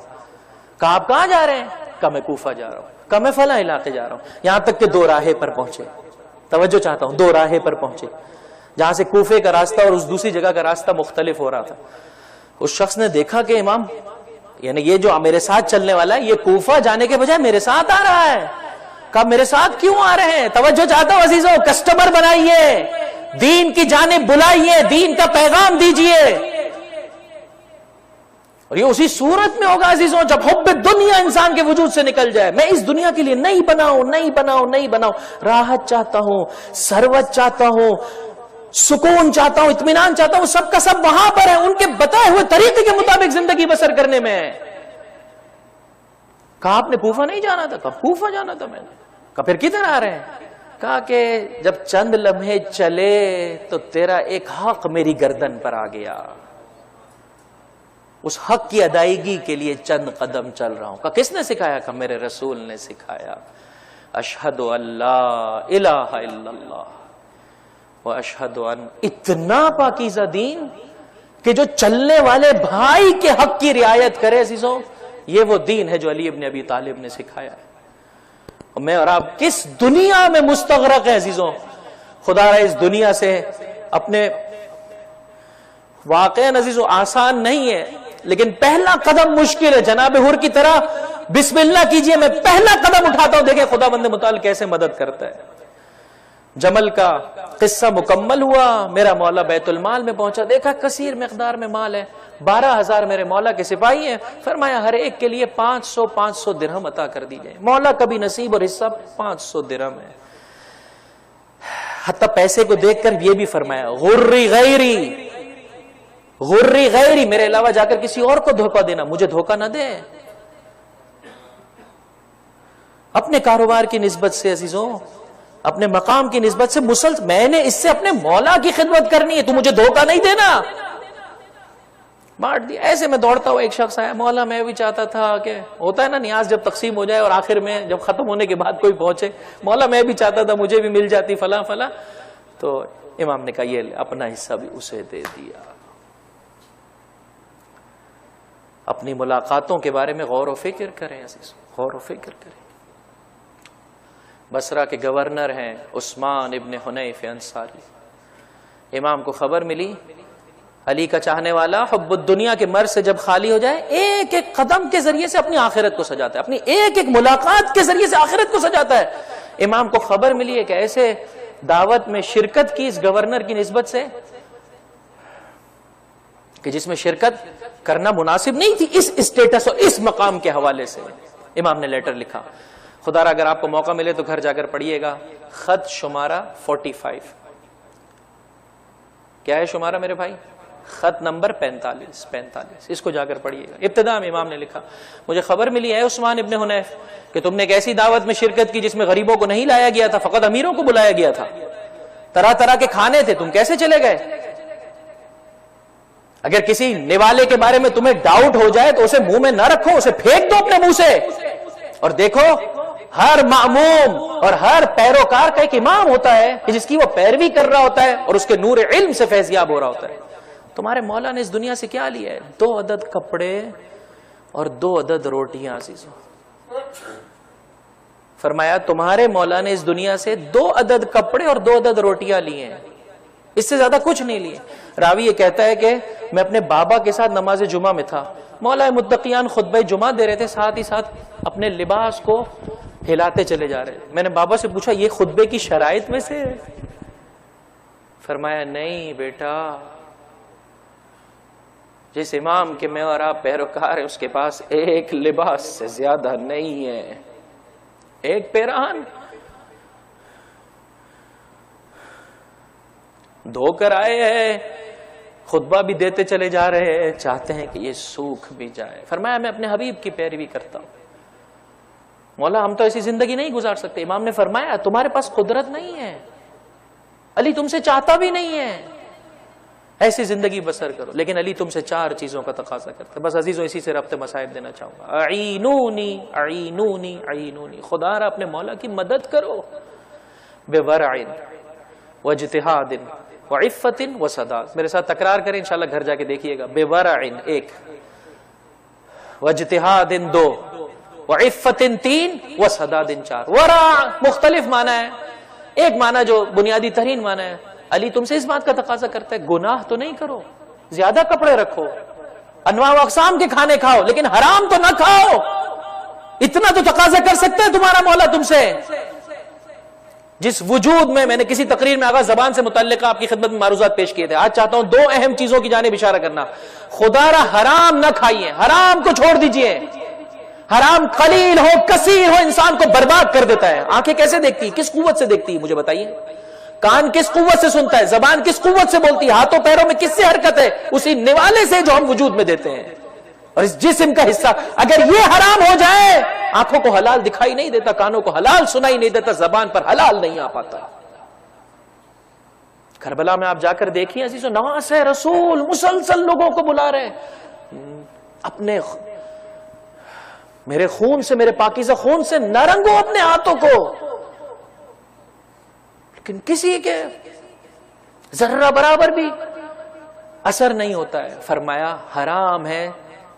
کہا آپ کہاں جا رہے ہیں؟ کہا میں کوفہ جا رہا ہوں. کہا میں فلاں علاقے جا رہا ہوں. یہاں تک کہ دو راہے پر پہنچے، توجہ چاہتا ہوں، دو راہے پر پہنچے جہاں سے کوفے کا راستہ اور اس دوسری جگہ کا راستہ مختلف ہو رہا تھا. اس شخص نے دیکھا کہ امام، یعنی یہ جو میرے ساتھ چلنے والا ہے یہ کوفہ جانے کے بجائے میرے ساتھ آ رہا ہے. کہا میرے ساتھ کیوں آ رہے ہیں؟ توجہ چاہتا ہوں عزیزوں، کسٹمر بنائیے، دین کی جانب بلائیے، دین کا پیغام دیجئے. اور یہ اسی صورت میں ہوگا عزیزوں جب حب دنیا انسان کے وجود سے نکل جائے. میں اس دنیا کے لیے نہیں بناؤں، راحت چاہتا ہوں، ثروت چاہتا ہوں، سکون چاہتا ہوں، اطمینان چاہتا ہوں، سب کا سب وہاں پر ہے، ان کے بتائے ہوئے طریقے کے مطابق زندگی بسر کرنے میں. کہا آپ نے کوفہ نہیں جانا تھا؟ کہا کوفہ جانا تھا میں نے. کہا پھر کدھر آ رہے ہیں؟ کہا کہ جب چند لمحے چلے تو تیرا ایک حق میری گردن پر آ گیا، اس حق کی ادائیگی کے لیے چند قدم چل رہا ہوں. کہا کس نے سکھایا؟ کہا میرے رسول نے سکھایا. اشہد ان لا الہ الا اللہ واشہد ان، اتنا پاکیزہ دین کہ جو چلنے والے بھائی کے حق کی رعایت کرے عزیزوں، یہ وہ دین ہے جو علی ابن ابی طالب نے سکھایا ہے. اور میں اور آپ کس دنیا میں مستغرق ہیں عزیزوں. خدا را اس دنیا سے اپنے، واقعاً عزیزوں آسان نہیں ہے لیکن پہلا قدم مشکل ہے. جناب حر کی طرح بسم اللہ کیجئے، میں پہلا قدم اٹھاتا ہوں، دیکھیں خدا بند متعال کیسے مدد کرتا ہے. جمل کا قصہ مکمل ہوا، میرا مولا بیت المال میں پہنچا، دیکھا کثیر مقدار میں مال ہے، 12,000 میرے مولا کے سپاہی ہیں. فرمایا ہر ایک کے لیے 500 درہم عطا کر دی جائے. مولا کا بھی نصیب اور حصہ 500 درہم ہے. حتی پیسے کو دیکھ کر یہ بھی فرمایا غری غیری، میرے علاوہ جا کر کسی اور کو دھوکہ دینا، مجھے دھوکہ نہ دے. اپنے کاروبار کی نسبت سے عزیزوں، اپنے مقام کی نسبت سے مسلسل میں نے اس سے اپنے مولا کی خدمت کرنی ہے، تو مجھے دھوکہ نہیں دینا. بانٹ دیا. ایسے میں دوڑتا ہوا ایک شخص آیا، مولا میں بھی چاہتا تھا کہ ہوتا ہے نا نیاز جب تقسیم ہو جائے اور آخر میں جب ختم ہونے کے بعد کوئی پہنچے، مولا میں بھی چاہتا تھا مجھے بھی مل جاتی فلاں فلاں. تو امام نے کہا یہ اپنا حصہ بھی اسے دے دیا. اپنی ملاقاتوں کے بارے میں غور و فکر کریں عزیز، غور و فکر کریں. بصرہ کے گورنر ہیں عثمان ابن حنیف انصاری. امام کو خبر ملی علی کا چاہنے والا حب الدنیا کے مرض سے جب خالی ہو جائے، ایک ایک قدم کے ذریعے سے اپنی آخرت کو سجاتا ہے، اپنی ایک ایک ملاقات کے ذریعے سے آخرت کو سجاتا ہے. امام کو خبر ملی ہے کہ ایسے دعوت میں شرکت کی اس گورنر کی نسبت سے کہ جس میں شرکت کرنا مناسب نہیں تھی اس اسٹیٹس اور اس مقام کے حوالے سے. امام نے لیٹر لکھا. خدا را اگر آپ کو موقع ملے تو گھر جا کر پڑھیے گا. خط شمارہ 45. کیا ہے شمارہ میرے بھائی؟ خط نمبر 45. اس کو جا کر پڑھیے گا. ابتدا میں امام نے لکھا، مجھے خبر ملی ہے عثمان ابن حنیف کہ تم نے ایک ایسی دعوت میں شرکت کی جس میں غریبوں کو نہیں لایا گیا تھا، فقط امیروں کو بلایا گیا تھا. طرح طرح کے کھانے تھے، تم کیسے چلے گئے؟ اگر کسی نوالے کے بارے میں تمہیں ڈاؤٹ ہو جائے تو اسے منہ میں نہ رکھو، اسے پھینک دو اپنے منہ سے. اور دیکھو ہر معموم اور ہر پیروکار کا ایک امام ہوتا ہے کہ جس کی وہ پیروی کر رہا ہوتا ہے اور اس کے نور علم سے فیضیاب ہو رہا ہوتا ہے. تمہارے مولا نے اس دنیا سے کیا لیا ہے؟ 2 عدد کپڑے اور 2 عدد روٹیاں. عزیزوں فرمایا تمہارے مولا نے اس دنیا سے 2 عدد کپڑے اور 2 عدد روٹیاں لی ہیں, اس سے زیادہ کچھ نہیں لیے. راوی یہ کہتا ہے کہ میں اپنے بابا کے ساتھ نماز جمعہ میں تھا, مولا متقیان خطبہ جمعہ دے رہے تھے, ساتھ ہی ساتھ اپنے لباس کو ہلاتے چلے جا رہے. میں نے بابا سے پوچھا یہ خطبے کی شرائط میں سے؟ فرمایا نہیں بیٹا, جس امام کے میں اور آپ پیروکار ہیں اس کے پاس ایک لباس سے زیادہ نہیں ہے, ایک پیراہن دھو کر آئے ہیں, خطبہ بھی دیتے چلے جا رہے ہیں, چاہتے ہیں کہ یہ سوکھ بھی جائے. فرمایا میں اپنے حبیب کی پیروی کرتا ہوں. مولا ہم تو ایسی زندگی نہیں گزار سکتے. امام نے فرمایا تمہارے پاس قدرت نہیں ہے, علی تم سے چاہتا بھی نہیں ہے ایسی زندگی بسر کرو, لیکن علی تم سے 4 چیزوں کا تقاضا کرتا ہے. بس عزیزوں اسی سے ربط مسائب دینا چاہوں گا. اعینونی اعینونی اعینونی, خدا را اپنے مولا کی مدد کرو. بورع واجتہاد وعفت وصداد. میرے ساتھ تکرار کریں انشاءاللہ گھر جا کے دیکھیے گا. بورع 1, واجتہاد 2, وعفت 3, وصداد 4. ورع مختلف معنی ہے, ایک معنی جو بنیادی ترین معنی ہے, علی تم سے اس بات کا تقاضا کرتا ہے گناہ تو نہیں کرو, زیادہ کپڑے رکھو, انواع و اقسام کے کھانے کھاؤ, لیکن حرام تو نہ کھاؤ. اتنا تو تقاضا کر سکتا ہے تمہارا مولا تم سے. جس وجود میں نے کسی تقریر میں آغاز زبان سے متعلقہ آپ کی خدمت میں معروضات پیش کیے تھے, آج چاہتا ہوں 2 اہم چیزوں کی جانب اشارہ کرنا. خدا را حرام نہ کھائیے, حرام کو چھوڑ دیجئے. حرام قلیل ہو کثیر ہو انسان کو برباد کر دیتا ہے. آنکھیں کیسے دیکھتی ہیں, کس قوت سے دیکھتی ہے مجھے بتائیے؟ کان کس قوت سے سنتا ہے, زبان کس قوت سے بولتی ہے, ہاتھوں پیروں میں کس سے حرکت ہے؟ اسی نوالے سے جو ہم وجود میں دیتے ہیں. اور اس جسم کا حصہ اگر یہ حرام ہو جائے, آنکھوں کو حلال دکھائی نہیں دیتا, کانوں کو حلال سنائی نہیں دیتا, زبان پر حلال نہیں آ پاتا. کربلا میں آپ جا کر دیکھیے عزیزو, نواسہ رسول مسلسل لوگوں کو بلا رہے ہیں, اپنے میرے خون سے, میرے پاکیزہ خون سے نہ رنگو اپنے ہاتھوں کو, لیکن کسی کے ذرہ برابر بھی اثر نہیں ہوتا ہے. فرمایا حرام ہے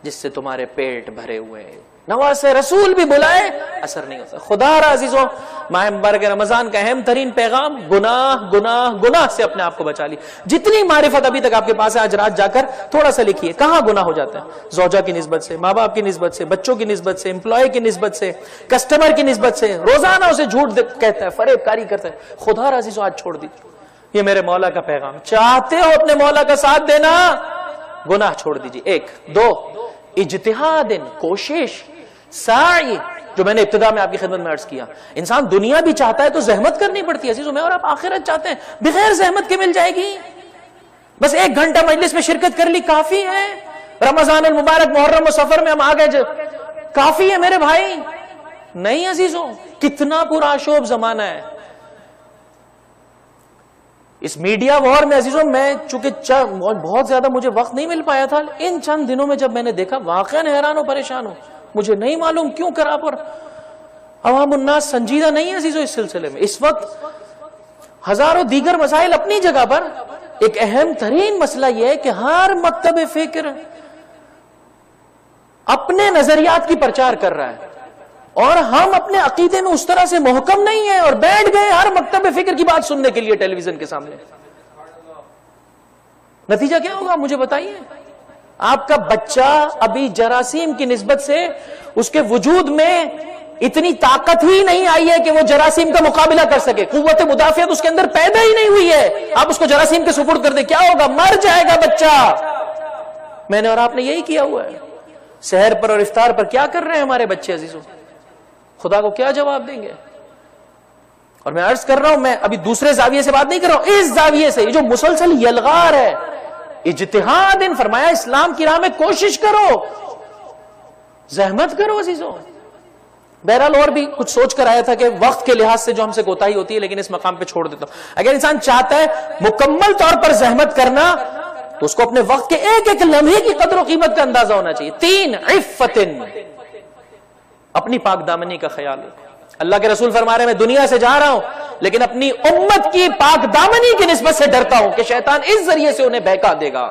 جس سے تمہارے پیٹ بھرے ہوئے ہیں. نواسہ رسول بھی بلائے, اثر نہیں ہوتا. خدا را عزیزوں, ماہ مبارک رمضان کا اہم ترین پیغام گناہ گناہ گناہ سے اپنے آپ کو بچا لی. جتنی معرفت ابھی تک آپ کے پاس ہے, آج رات جا کر تھوڑا سا لکھیے کہاں گناہ ہو جاتا ہے. زوجہ کی نسبت سے, ماں باپ کی نسبت سے, بچوں کی نسبت سے, امپلائی کی نسبت سے, کسٹمر کی نسبت سے, روزانہ اسے جھوٹ کہتا ہے, فریب کاری کرتا ہے. خدا را عزیزوں آج چھوڑ دیجیے. یہ میرے مولا کا پیغام. چاہتے ہو اپنے مولا کا ساتھ دینا, گناہ چھوڑ دیجیے. 1 2 اجتہاد, کوشش, سعی, جو میں نے ابتدا میں آپ کی خدمت میں عرض کیا. انسان دنیا بھی چاہتا ہے تو زحمت کرنی پڑتی ہے عزیزوں. میں اور آپ آخرت چاہتے ہیں, بغیر زحمت کے مل جائے گی. بس 1 گھنٹہ مجلس میں شرکت کر لی کافی ہے. رمضان المبارک, محرم و سفر میں ہم آ گئے, کافی ہے میرے بھائی. نہیں عزیزوں, کتنا پرآشوب زمانہ ہے. اس میڈیا وار میں عزیزوں, میں چونکہ بہت زیادہ مجھے وقت نہیں مل پایا تھا, ان چند دنوں میں جب میں نے دیکھا واقعا حیران و پریشان ہوں. مجھے نہیں معلوم کیوں کرا پر عوام الناس سنجیدہ نہیں ہے عزیزوں اس سلسلے میں. اس وقت ہزاروں دیگر مسائل اپنی جگہ پر, ایک اہم ترین مسئلہ یہ ہے کہ ہر مکتب فکر اپنے نظریات کی پرچار کر رہا ہے, اور ہم اپنے عقیدے میں اس طرح سے محکم نہیں ہیں, اور بیٹھ گئے ہر مکتب فکر کی بات سننے کے لیے ٹیلی ویژن کے سامنے. نتیجہ کیا ہوگا مجھے بتائیے؟ آپ کا بچہ ابھی جراثیم کی نسبت سے اس کے وجود میں اتنی طاقت ہی نہیں آئی ہے کہ وہ جراثیم کا مقابلہ کر سکے. قوت مدافعت اس کے اندر پیدا ہی نہیں ہوئی ہے. آپ اس کو جراثیم کے سپرد کر دیں, کیا ہوگا؟ مر جائے گا بچہ. میں نے اور آپ نے یہی کیا ہوا ہے. سحر پر اور افطار پر کیا کر رہے ہیں ہمارے بچے عزیزوں؟ خدا کو کیا جواب دیں گے؟ اور میں عرض کر رہا ہوں, میں ابھی دوسرے زاویے سے بات نہیں کر رہا ہوں, اس زاویے سے, یہ جو مسلسل یلغار ہے. اجتہاد, فرمایا اسلام کی راہ میں کوشش کرو, زحمت کرو عزیزوں. بہرحال اور بھی کچھ سوچ کر آیا تھا کہ وقت کے لحاظ سے جو ہم سے کوتاہی ہوتی ہے, لیکن اس مقام پہ چھوڑ دیتا ہوں. اگر انسان چاہتا ہے مکمل طور پر زحمت کرنا تو اس کو اپنے وقت کے ایک ایک لمحے کی قدر و قیمت کا اندازہ ہونا چاہیے. 3 عفت, اپنی پاک دامنی کا خیال رکھو. اللہ کے رسول فرما رہے ہیں میں دنیا سے جا رہا ہوں لیکن اپنی امت کی پاک دامنی کی نسبت سے ڈرتا ہوں کہ شیطان اس ذریعے سے انہیں بہکا دے گا.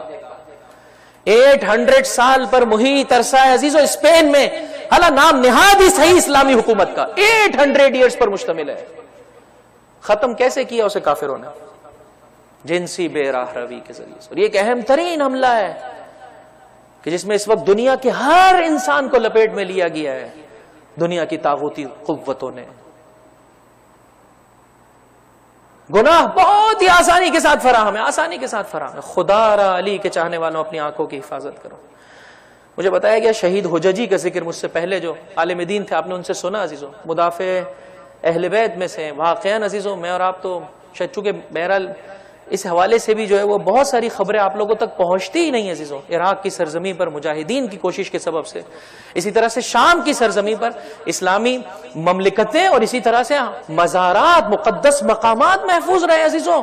800 سال پر محیط عرصہ ہے عزیزو اسپین میں، حالانکہ نام نہاد ہی صحیح اسلامی حکومت کا 800 ایئرز پر مشتمل ہے. ختم کیسے کیا اسے کافروں نے؟ جنسی بے راہ روی کے ذریعے سے. اور یہ ایک اہم ترین حملہ ہے کہ جس میں اس وقت دنیا کے ہر انسان کو لپیٹ میں لیا گیا ہے دنیا کی طاغوتی قوتوں نے. گناہ بہت ہی آسانی کے ساتھ فراہم ہے، آسانی کے ساتھ فراہم ہے. خدا را علی کے چاہنے والوں اپنی آنکھوں کی حفاظت کرو. مجھے بتایا گیا شہید حججی کا ذکر مجھ سے پہلے جو عالم دین تھے آپ نے ان سے سنا عزیزو، مدافع اہل بیت میں سے. واقعاً عزیزو میں اور آپ تو شاید چونکہ بہرحال اس حوالے سے بھی جو ہے وہ بہت ساری خبریں آپ لوگوں تک پہنچتی ہی نہیں عزیزو. عراق کی سرزمین پر مجاہدین کی کوشش کے سبب سے، اسی طرح سے شام کی سرزمین پر اسلامی مملکتیں اور اسی طرح سے مزارات مقدس مقامات محفوظ رہے عزیزو.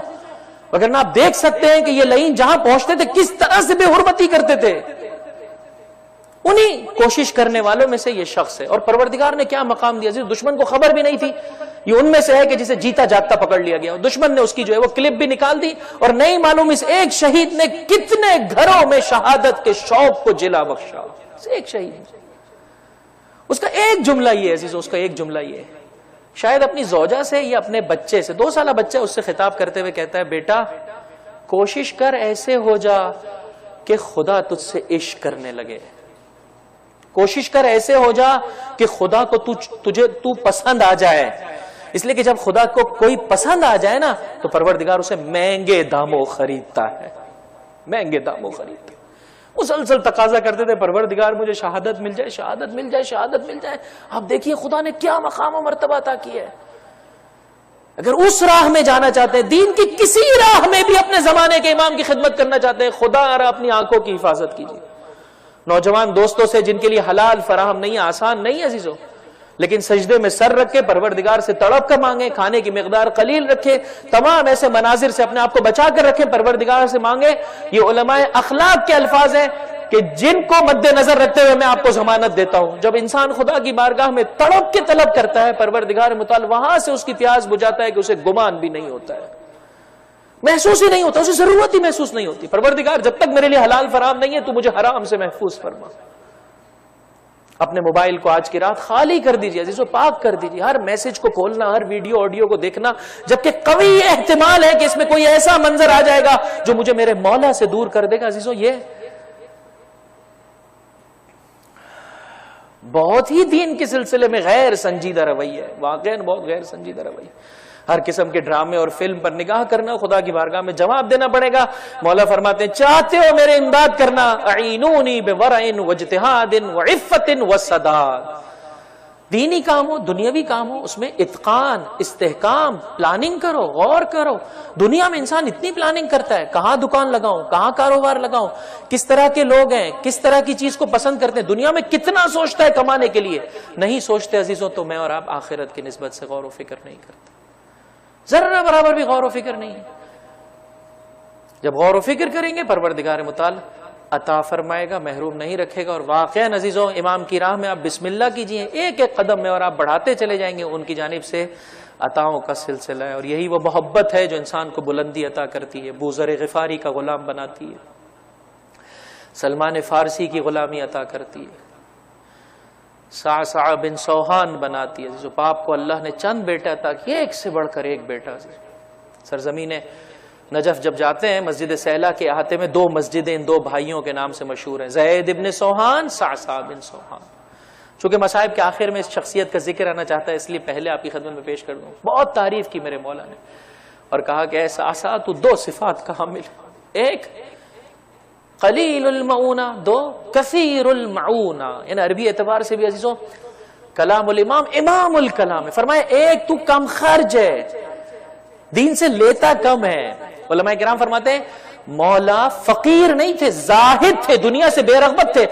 وگرنہ آپ دیکھ سکتے ہیں کہ یہ لعین جہاں پہنچتے تھے کس طرح سے بے حرمتی کرتے تھے. انہی کوشش کرنے والوں میں سے یہ شخص ہے. اور پروردگار نے کیا مقام دیا عزیز، دشمن کو خبر بھی نہیں تھی. یہ ان میں سے ہے کہ جسے جیتا جاگتا پکڑ لیا گیا. دشمن نے اس کی جو ہے وہ کلپ بھی نکال دی اور نہیں معلوم اس ایک شہید نے کتنے گھروں میں شہادت کے شوق کو جلا بخشا. ایک شہید، اس کا ایک جملہ یہ ہے عزیز، اس کا ایک جملہ یہ ہے. شاید اپنی زوجہ سے یا اپنے بچے سے، 2 سالہ بچہ اس سے خطاب کرتے ہوئے کہتا ہے بیٹا کوشش کر ایسے ہو جا کہ خدا تجھ سے عشق کرنے لگے. کوشش کر ایسے ہو جا کہ خدا کو تو پسند آ جائے. اس لیے کہ جب خدا کو کوئی پسند آ جائے نا تو پروردگار اسے مہنگے داموں خریدتا ہے، مہنگے داموں خریدتا ہے. مسلسل تقاضا کرتے تھے پروردگار مجھے شہادت مل جائے، شہادت مل جائے، شہادت مل جائے. آپ دیکھیے خدا نے کیا مقام و مرتبہ عطا کیا ہے. اگر اس راہ میں جانا چاہتے ہیں، دین کی کسی راہ میں بھی اپنے زمانے کے امام کی خدمت کرنا چاہتے ہیں، خدا اپنی آنکھوں کی حفاظت کیجیے. نوجوان دوستوں سے جن کے لیے حلال فراہم نہیں، آسان نہیں عزیزو، لیکن سجدے میں سر رکھے پروردگار سے تڑپ کر مانگے، کھانے کی مقدار قلیل رکھے، تمام ایسے مناظر سے اپنے آپ کو بچا کر رکھے، پروردگار سے مانگے. یہ علماء اخلاق کے الفاظ ہیں کہ جن کو مد نظر رکھتے ہوئے میں آپ کو ضمانت دیتا ہوں جب انسان خدا کی بارگاہ میں تڑپ کے طلب کرتا ہے پروردگار متعال وہاں سے اس کی پیاس بجھاتا ہے کہ اسے گمان بھی نہیں ہوتا ہے، محسوس ہی نہیں ہوتا، اسے ضرورت ہی محسوس نہیں ہوتی. پروردگار جب تک میرے لیے حلال فراہم نہیں ہے تو مجھے حرام سے محفوظ فرما. اپنے موبائل کو آج کی رات خالی کر دیجیے عزیزو، پاک کر دیجیے. ہر میسج کو کھولنا، ہر ویڈیو آڈیو کو دیکھنا جبکہ قوی احتمال ہے کہ اس میں کوئی ایسا منظر آ جائے گا جو مجھے میرے مولا سے دور کر دے گا عزیزو. یہ بہت ہی دین کے سلسلے میں غیر سنجیدہ رویہ ہے، واقعاً بہت غیر سنجیدہ رویہ. ہر قسم کے ڈرامے اور فلم پر نگاہ کرنا، خدا کی بارگاہ میں جواب دینا پڑے گا. مولا فرماتے ہیں چاہتے ہو میرے امداد کرنا، اعینونی بورع واجتہاد وعفت وصداد. دینی کام ہو، دنیاوی کام ہو، اس میں اتقان، استحکام، پلاننگ کرو، غور کرو. دنیا میں انسان اتنی پلاننگ کرتا ہے، کہاں دکان لگاؤں، کہاں کاروبار لگاؤں، کس طرح کے لوگ ہیں، کس طرح کی چیز کو پسند کرتے ہیں، دنیا میں کتنا سوچتا ہے کمانے کے لیے. نہیں سوچتے عزیزوں تو میں اور آپ آخرت کی نسبت سے غور و فکر نہیں کرتے، ذرہ برابر بھی غور و فکر نہیں ہے. جب غور و فکر کریں گے پروردگار متعال عطا فرمائے گا، محروم نہیں رکھے گا. اور واقعاً عزیزوں امام کی راہ میں آپ بسم اللہ کیجئے، ایک ایک قدم میں اور آپ بڑھاتے چلے جائیں گے، ان کی جانب سے عطاؤں کا سلسلہ ہے. اور یہی وہ محبت ہے جو انسان کو بلندی عطا کرتی ہے، ابو ذر غفاری کا غلام بناتی ہے، سلمان فارسی کی غلامی عطا کرتی ہے، صعصع بن سوہان بناتی ہے. جو باپ کو اللہ نے چند بیٹا عطا کیے، ایک سے بڑھ کر ایک بیٹا. سرزمین نجف جب جاتے ہیں مسجد سہلا کے احاطے میں 2 مسجدیں ان 2 بھائیوں کے نام سے مشہور ہیں، زید ابن سوہان، صعصع بن سوہان. چونکہ مصائب کے آخر میں اس شخصیت کا ذکر آنا چاہتا ہے اس لیے پہلے آپ کی خدمت میں پیش کر دوں. بہت تعریف کی میرے مولا نے اور کہا کہ اے صعصع تو 2 صفات کا حامل، ایک قلیل المعونہ، 2 کثیر المعونہ. یعنی عربی اعتبار سے بھی عزیزوں کلام الامام امام الکلام ہے. فرمایا ایک تو کم خرچ ہے، دین سے لیتا کم ہے. علماء کرام فرماتے ہیں مولا فقیر نہیں تھے، زاہد تھے، دنیا سے بے رغبت تھے.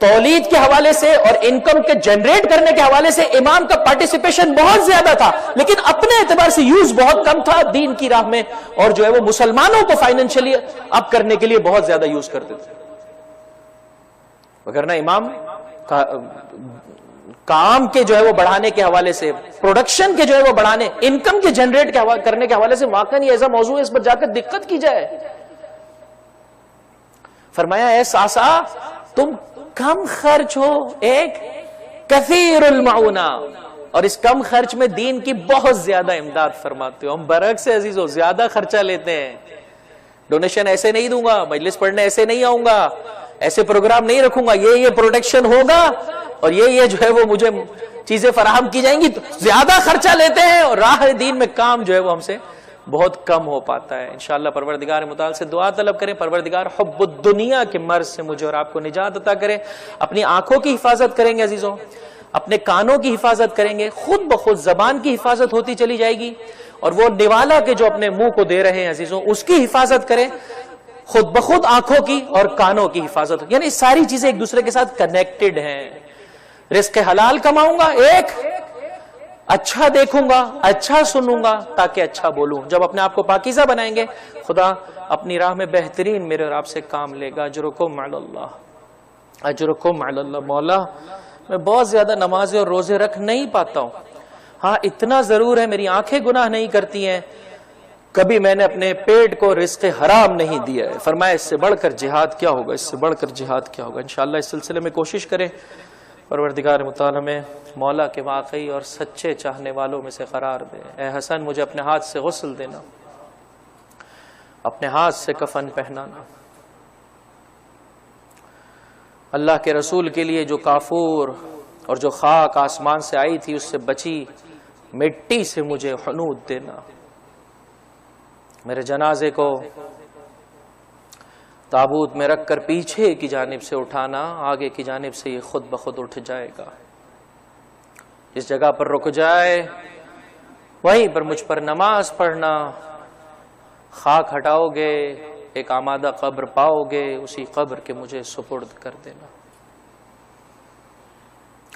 تولید کے حوالے سے اور انکم کے جنریٹ کرنے کے حوالے سے امام کا پارٹیسپیشن بہت زیادہ تھا، لیکن اپنے اعتبار سے یوز بہت کم تھا دین کی راہ میں، اور جو ہے وہ مسلمانوں کو فائنینشلی اپ کرنے کے لیے بہت زیادہ یوز کرتے تھے. وگرنہ امام کام کے جو ہے وہ بڑھانے کے حوالے سے، پروڈکشن کے جو ہے وہ بڑھانے، انکم کے جنریٹ کرنے کے حوالے سے واقعا یہ ایسا موضوع ہے اس پر جا کر دقت کی جائے۔ فرمایا اے ساسا تم کم خرچ ہو، ایک کثیر المعونہ، اور اس کم خرچ میں دین کی بہت زیادہ امداد فرماتے ہو۔ ہم برعکس ہے عزیزو، زیادہ خرچہ لیتے ہیں، ڈونیشن ایسے نہیں دوں گا، مجلس پڑھنے ایسے نہیں آؤں گا، ایسے پروگرام نہیں رکھوں گا، یہ پروڈکشن ہوگا اور یہ جو ہے وہ مجھے چیزیں فراہم کی جائیں گی، تو زیادہ خرچہ لیتے ہیں اور راہ دین میں کام جو ہے وہ ہم سے بہت کم ہو پاتا ہے۔ انشاءاللہ پروردگار متعال سے دعا طلب کریں، پروردگار حب الدنیا کے مرض سے مجھے اور آپ کو نجات عطا کرے۔ اپنی آنکھوں کی حفاظت کریں گے عزیزوں، اپنے کانوں کی حفاظت کریں گے، خود بخود زبان کی حفاظت ہوتی چلی جائے گی، اور وہ نوالا کے جو اپنے منہ کو دے رہے ہیں عزیزوں اس کی حفاظت کریں، خود بخود آنکھوں کی اور کانوں کی حفاظت، یعنی ساری چیزیں ایک دوسرے کے ساتھ کنیکٹڈ ہیں۔ رزق حلال کماؤں گا، ایک اچھا دیکھوں گا، اچھا سنوں گا تاکہ اچھا بولوں۔ جب اپنے آپ کو پاکیزہ بنائیں گے، خدا اپنی راہ میں بہترین میرے اور آپ سے کام لے گا۔ اجرکم علی اللہ، اجرکم علی اللہ۔ مولا میں بہت زیادہ نمازیں اور روزے رکھ نہیں پاتا ہوں، ہاں اتنا ضرور ہے میری آنکھیں گناہ نہیں کرتی ہیں، کبھی میں نے اپنے پیٹ کو رزق حرام نہیں دیا ہے۔ فرمایا اس سے بڑھ کر جہاد کیا ہوگا، اس سے بڑھ کر جہاد کیا ہوگا۔ انشاءاللہ اس سلسلے میں کوشش کریں پروردگار متعال میں مولا کے واقعی اور سچے چاہنے والوں میں سے قرار دے۔ اے حسن مجھے اپنے ہاتھ سے غسل دینا، اپنے ہاتھ سے کفن پہنانا، اللہ کے رسول کے لیے جو کافور اور جو خاک آسمان سے آئی تھی اس سے بچی مٹی سے مجھے حنوط دینا، میرے جنازے کو تابوت میں رکھ کر پیچھے کی جانب سے اٹھانا، آگے کی جانب سے یہ خود بخود اٹھ جائے گا۔ جس جگہ پر رک جائے وہیں پر مجھ پر نماز پڑھنا، خاک ہٹاؤ گے، ایک آمادہ قبر پاؤ گے، اسی قبر کے مجھے سپرد کر دینا۔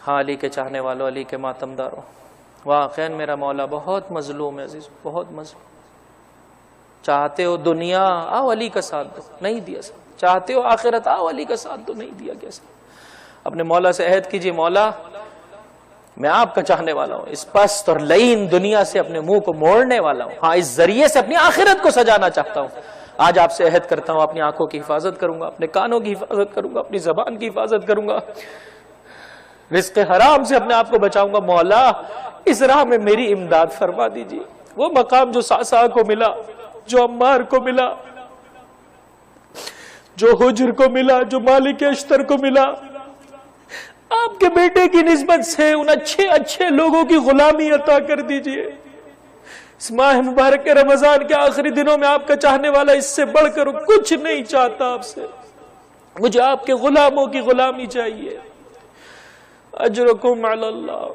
ہاں علی کے چاہنے والوں، علی کے ماتمداروں، واقعاً میرا مولا بہت مظلوم ہے عزیز، بہت مظلوم۔ چاہتے ہو دنیا، آؤ علی کا ساتھ دو، نہیں دیا ساتھ۔ چاہتے ہو آخرت، آؤ علی کا ساتھ دو، نہیں دیا گیا ساتھ۔ اپنے مولا سے عہد کیجئے، مولا میں آپ کا چاہنے والا ہوں، اس پست اور لعین دنیا سے اپنے منہ کو موڑنے والا ہوں، ہاں اس ذریعے سے اپنی آخرت کو سجانا چاہتا ہوں۔ آج آپ سے عہد کرتا ہوں، اپنی آنکھوں کی حفاظت کروں گا، اپنے کانوں کی حفاظت کروں گا، اپنی زبان کی حفاظت کروں گا، رزق حرام سے اپنے آپ کو بچاؤں گا۔ مولا اس راہ میں میری امداد فرما دیجیے۔ وہ مقام جو ساسا کو ملا، جو عمار کو ملا، جو حجر کو ملا، جو مالک اشتر کو ملا، آپ کے بیٹے کی نسبت سے ان اچھے لوگوں کی غلامی عطا کر دیجئے۔ اس ماہ مبارک کے رمضان کے آخری دنوں میں آپ کا چاہنے والا اس سے بڑھ کر کچھ نہیں چاہتا آپ سے، مجھے آپ کے غلاموں کی غلامی چاہیے۔ اجرکم علی اللہ۔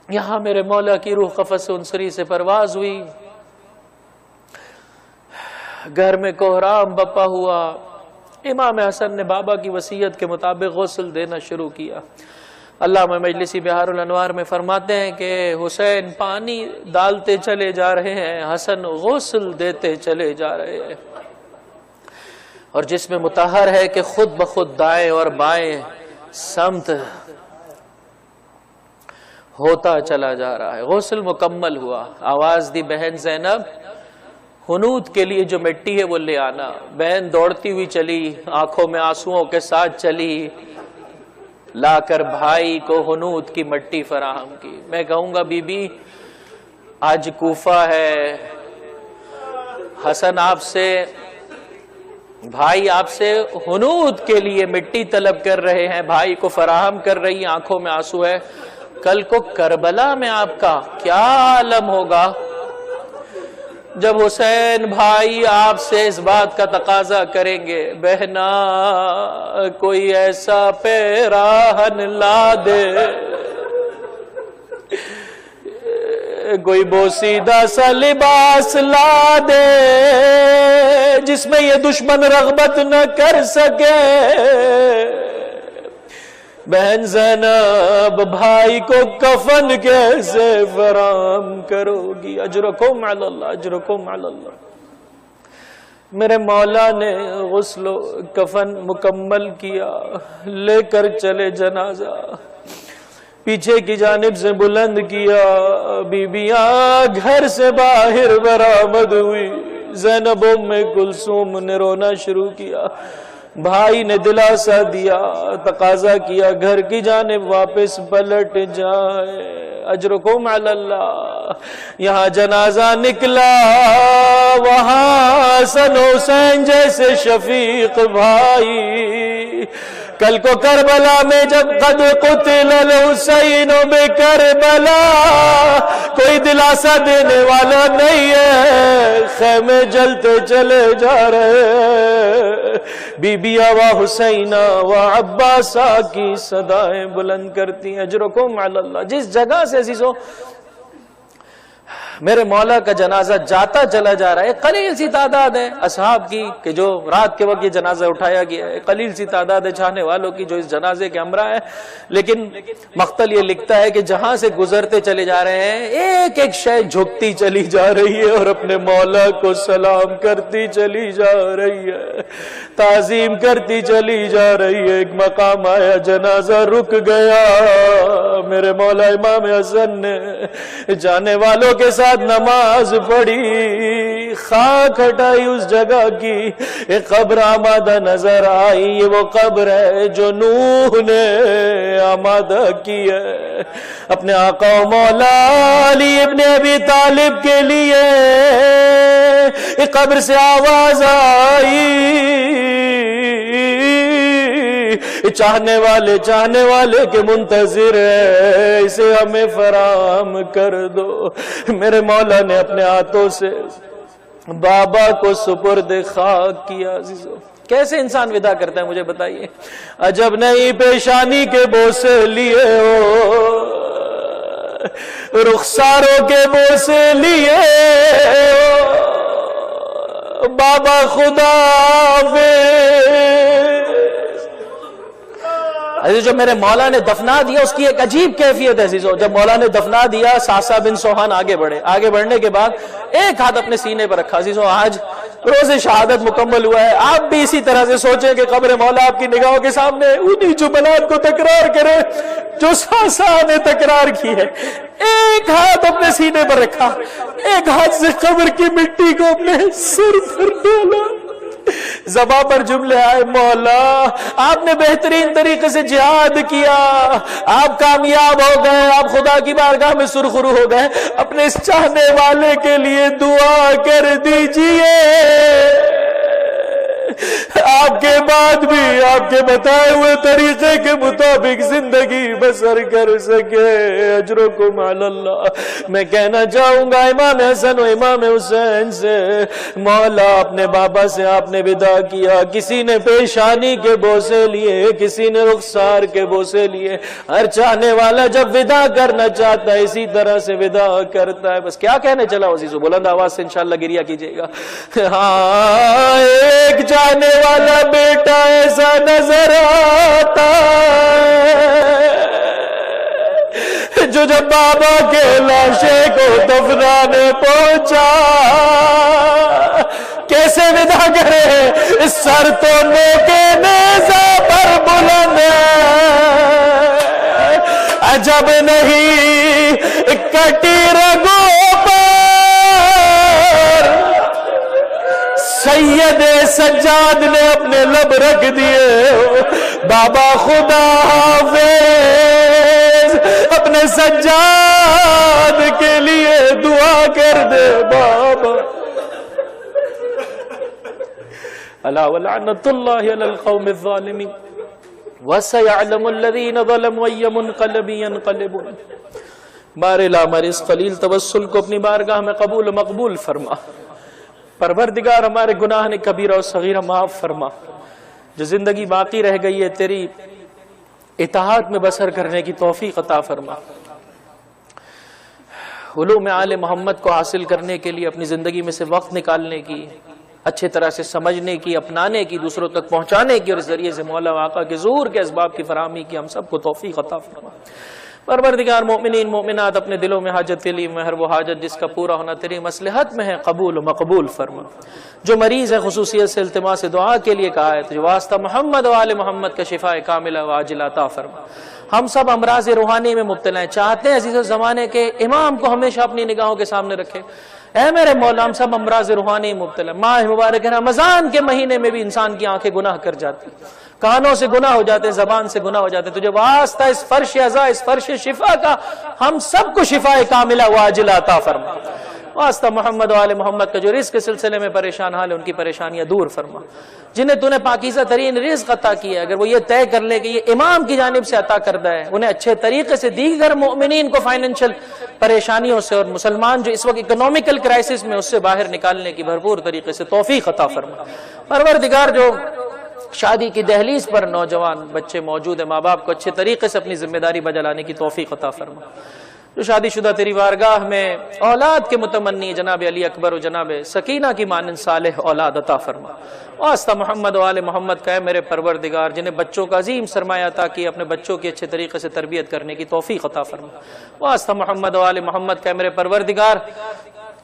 یہاں میرے مولا کی روح قفص انصری سے پرواز ہوئی، گھر میں کوہرام بپا ہوا، امام حسن نے بابا کی وصیت کے مطابق غسل دینا شروع کیا۔ علامہ مجلسی بہار الانوار میں فرماتے ہیں کہ حسین پانی ڈالتے چلے جا رہے ہیں، حسن غسل دیتے چلے جا رہے ہیں، اور جس میں مطہر ہے کہ خود بخود دائیں اور بائیں سمت ہوتا چلا جا رہا ہے۔ غسل مکمل ہوا، آواز دی بہن زینب حنوط کے لیے جو مٹی ہے وہ لے آنا۔ بہن دوڑتی ہوئی چلی، آنکھوں میں آنسوؤں کے ساتھ چلی، لا کر بھائی کو حنوط کی مٹی فراہم کی۔ میں کہوں گا بی بی آج کوفہ ہے، حسن آپ سے، بھائی آپ سے حنوط کے لیے مٹی طلب کر رہے ہیں، بھائی کو فراہم کر رہی، آنکھوں میں آنسو ہے۔ کل کو کربلا میں آپ کا کیا عالم ہوگا جب حسین بھائی آپ سے اس بات کا تقاضا کریں گے، بہنا کوئی ایسا پیراہن لا دے، کوئی بوسیدہ سا لباس لا دے جس میں یہ دشمن رغبت نہ کر سکے۔ بہن زینب بھائی کو کفن کیسے فراہم کرو گی؟ اجرکم علی اللہ، اجرکم علی اللہ۔ میرے مولا نے غسل و کفن مکمل کیا، لے کر چلے جنازہ، پیچھے کی جانب سے بلند کیا، بیبیاں گھر سے باہر برآمد ہوئی، زینب ام کلثوم نے رونا شروع کیا، بھائی نے دلاسا دیا، تقاضا کیا گھر کی جانب واپس پلٹ جائے، اجرکم علی اللہ۔ یہاں جنازہ نکلا، وہاں حسن حسین جیسے شفیق بھائی، کل کو کربلا میں جب قد قتل الحسین بکربلا، کوئی دلاسا دینے والا نہیں ہے، خیمے جلتے چلے جا رہے، بی بیاں و حسینہ و عباسہ کی صدائیں بلند کرتی ہیں۔ اجرکم علی اللہ۔ جس جگہ سے عزیزو میرے مولا کا جنازہ جاتا چلا جا رہا ہے، قلیل سی تعداد ہے اصحاب کی کہ جو رات کے وقت یہ جنازہ اٹھایا گیا ہے، قلیل سی تعداد ہے چاہنے والوں کی جو اس جنازے کے ہمراہ ہے، لیکن مقتل یہ لکھتا ہے کہ جہاں سے گزرتے چلے جا رہے ہیں ایک ایک شے جھکتی چلی جا رہی ہے اور اپنے مولا کو سلام کرتی چلی جا رہی ہے، تعظیم کرتی چلی جا رہی ہے۔ ایک مقام آیا، جنازہ رک گیا، میرے مولا امام حسن نے جانے والوں کے ساتھ نماز پڑھی، خاک ہٹائی اس جگہ کی، ایک قبر آمادہ نظر آئی، یہ وہ قبر ہے جو نوح نے آمادہ کی ہے اپنے آقا و مولا علی ابن ابی طالب کے لیے۔ ایک قبر سے آواز آئی، چاہنے والے کے منتظر ہے، اسے ہمیں فراہم کر دو۔ میرے مولا نے اپنے ہاتھوں سے بابا کو سپرد خاک کیا۔ عزیزو کیسے انسان ودا کرتا ہے مجھے بتائیے؟ عجب نہیں پیشانی کے بوسے لیے ہو، رخساروں کے بوسے لیے ہو، بابا خدا عزیز جو میرے مولا نے دفنا دیا، اس کی ایک عجیب کیفیت ہے عزیزو۔ جب مولا نے دفنا دیا، ساسا بن سوہان آگے بڑھنے کے بعد ایک ہاتھ اپنے سینے پر رکھا۔ عزیزو آج روز شہادت مکمل ہوا ہے، آپ بھی اسی طرح سے سوچیں کہ قبر مولا آپ کی نگاہوں کے سامنے انہی جملات کو تکرار کرے جو ساسا نے تکرار کی ہے۔ ایک ہاتھ اپنے سینے پر رکھا، ایک ہاتھ سے قبر کی مٹی کو اپنے سر پر ڈالا، زباں پر جملے آئے، مولا آپ نے بہترین طریقے سے جہاد کیا، آپ کامیاب ہو گئے، آپ خدا کی بارگاہ میں سرخرو ہو گئے، اپنے اس چاہنے والے کے لیے دعا کر دیجئے آپ کے بعد بھی آپ کے بتائے ہوئے طریقے کے مطابق زندگی بسر کر سکے۔ اجرکم علی اللہ۔ میں کہنا چاہوں گا امام حسن و امام حسین سے، مولا اپنے بابا سے آپ نے ودا کیا، کسی نے پیشانی کے بوسے لیے، کسی نے رخسار کے بوسے لیے، ہر چاہنے والا جب ودا کرنا چاہتا ہے اسی طرح سے ودا کرتا ہے۔ بس کیا کہنے چلا عزیزو، بلند آواز سے انشاءاللہ گریہ کیجئے گا۔ ہاں ایک چاہنے والا بیٹا ایسا نظر آتا ہے جو جب بابا کے لاشے کو دفنانے پہنچا، کیسے ودا کرے، اس سر تو نیکے نیزہ پر بلند ہے، عجب نہیں کٹی رگوں پر سید سجاد نے اپنے لب رکھ دیے، بابا خدا حافظ اپنے سجاد کے لیے دعا کر دے بابا۔ الا ولعنت اللہ علی القوم الظالمین وسيعلم الذین ظلموا أي منقلب ينقلبون۔ بارے لا ہمارے اس قلیل توسل کو اپنی بارگاہ میں قبول و مقبول فرما۔ پروردگار ہمارے گناہ کبیرہ و صغیرہ معاف فرما، جو زندگی باقی رہ گئی ہے تیری اطاعت میں بسر کرنے کی توفیق عطا فرما، علوم آل محمد کو حاصل کرنے کے لیے اپنی زندگی میں سے وقت نکالنے کی، اچھے طرح سے سمجھنے کی، اپنانے کی، دوسروں تک پہنچانے کی، اور اس ذریعے سے مولا و آقا کے ظہور کے اسباب کی فراہمی کی ہم سب کو توفیق عطا فرما۔ پروردگار مومنین مومنات اپنے دلوں میں حاجت کے لیے مہر، وہ حاجت جس کا پورا ہونا تیری مصلحت میں ہے، قبول و مقبول فرما۔ جو مریض ہے خصوصیت سے التماس دعا کے لیے کہا ہے، جو واسطہ محمد و آل محمد کا شفاء کاملہ و عاجلہ عطا فرما۔ ہم سب امراض روحانی میں مبتلا ہیں، چاہتے ہیں عزیز الزمانے کے امام کو ہمیشہ اپنی نگاہوں کے سامنے رکھے۔ اے میرے مولا، ہم سب امراض روحانی مبتلا، ماہ مبارک رمضان کے مہینے میں بھی انسان کی آنکھیں گناہ کر جاتی، کانوں سے گناہ ہو جاتے ہیں، زبان سے گناہ ہو جاتے ہیں۔ تجھے واسطہ اس فرش عزا، اس فرش شفا کا، ہم سب کو شفا کاملہ و عاجلہ عطا فرما۔ واسطہ محمد و آل محمد کا جو رزق کے سلسلے میں پریشان حال ہے، ان کی پریشانیاں دور فرما۔ جنہیں تو نے پاکیزہ ترین رزق عطا کیا ہے، اگر وہ یہ طے کر لے کہ یہ امام کی جانب سے عطا کردہ ہے، انہیں اچھے طریقے سے دیگر مومنین کو فائنینشل پریشانیوں سے اور مسلمان جو اس وقت اکنومیکل کرائسس میں اس سے باہر نکالنے کی بھرپور طریقے سے توفیق عطا فرما۔ پروردگار جو شادی کی دہلیز پر نوجوان بچے موجود ہیں، ماں باپ کو اچھے طریقے سے اپنی ذمہ داری بجا لانے کی توفیق عطا فرما۔ جو شادی شدہ تیری بارگاہ میں اولاد کے متمنی جناب علی اکبر و جناب سکینہ کی مانند صالح اولاد عطا فرما۔ واسطہ محمد و آل محمد کا ہے میرے پروردگار، جنہیں بچوں کا عظیم سرمایہ عطا کیا، اپنے بچوں کی اچھے طریقے سے تربیت کرنے کی توفیق عطا فرما۔ واسطہ محمد و آل محمد کا ہے میرے پروردگار،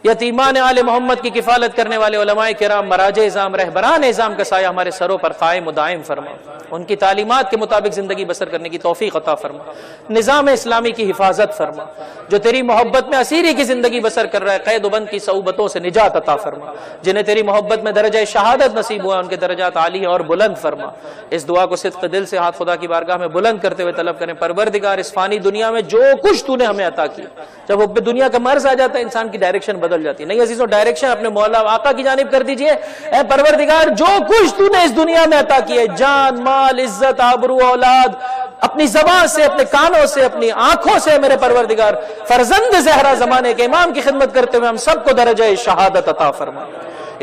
یتیمان آل محمد کی کفالت کرنے والے علماء کرام، مراجع اعظام، رہبران اعظام کا سایہ ہمارے سروں پر قائم و دائم فرما۔ ان کی تعلیمات کے مطابق زندگی بسر کرنے کی توفیق عطا فرما۔ نظام اسلامی کی حفاظت فرما۔ جو تیری محبت میں اسیری کی زندگی بسر کر رہا ہے، قید و بند کی صعوبتوں سے نجات عطا فرما۔ جنہیں تیری محبت میں درجہ شہادت نصیب ہوا، ان کے درجات عالی اور بلند فرما۔ اس دعا کو صدق دل سے ہاتھ خدا کی بارگاہ میں بلند کرتے ہوئے طلب کریں، پروردگار اس فانی دنیا میں جو کچھ تو نے ہمیں عطا کیا، جب حب دنیا کا مرض آ جاتا ہے انسان کی ڈائریکشن بدل جاتی ہے۔ نہیں عزیزوں، ڈائریکشن اپنے مولا آقا کی جانب کر دیجئے۔ اے پروردگار، جو کچھ تو نے اس دنیا میں عطا کیا ہے، جان، مال، عزت، آبرو، اولاد، اپنی زبان سے، اپنے کانوں سے، اپنی آنکھوں سے، میرے پروردگار فرزند زہرا زمانے کے امام کی خدمت کرتے ہوئے ہم سب کو درجہ شہادت عطا فرما۔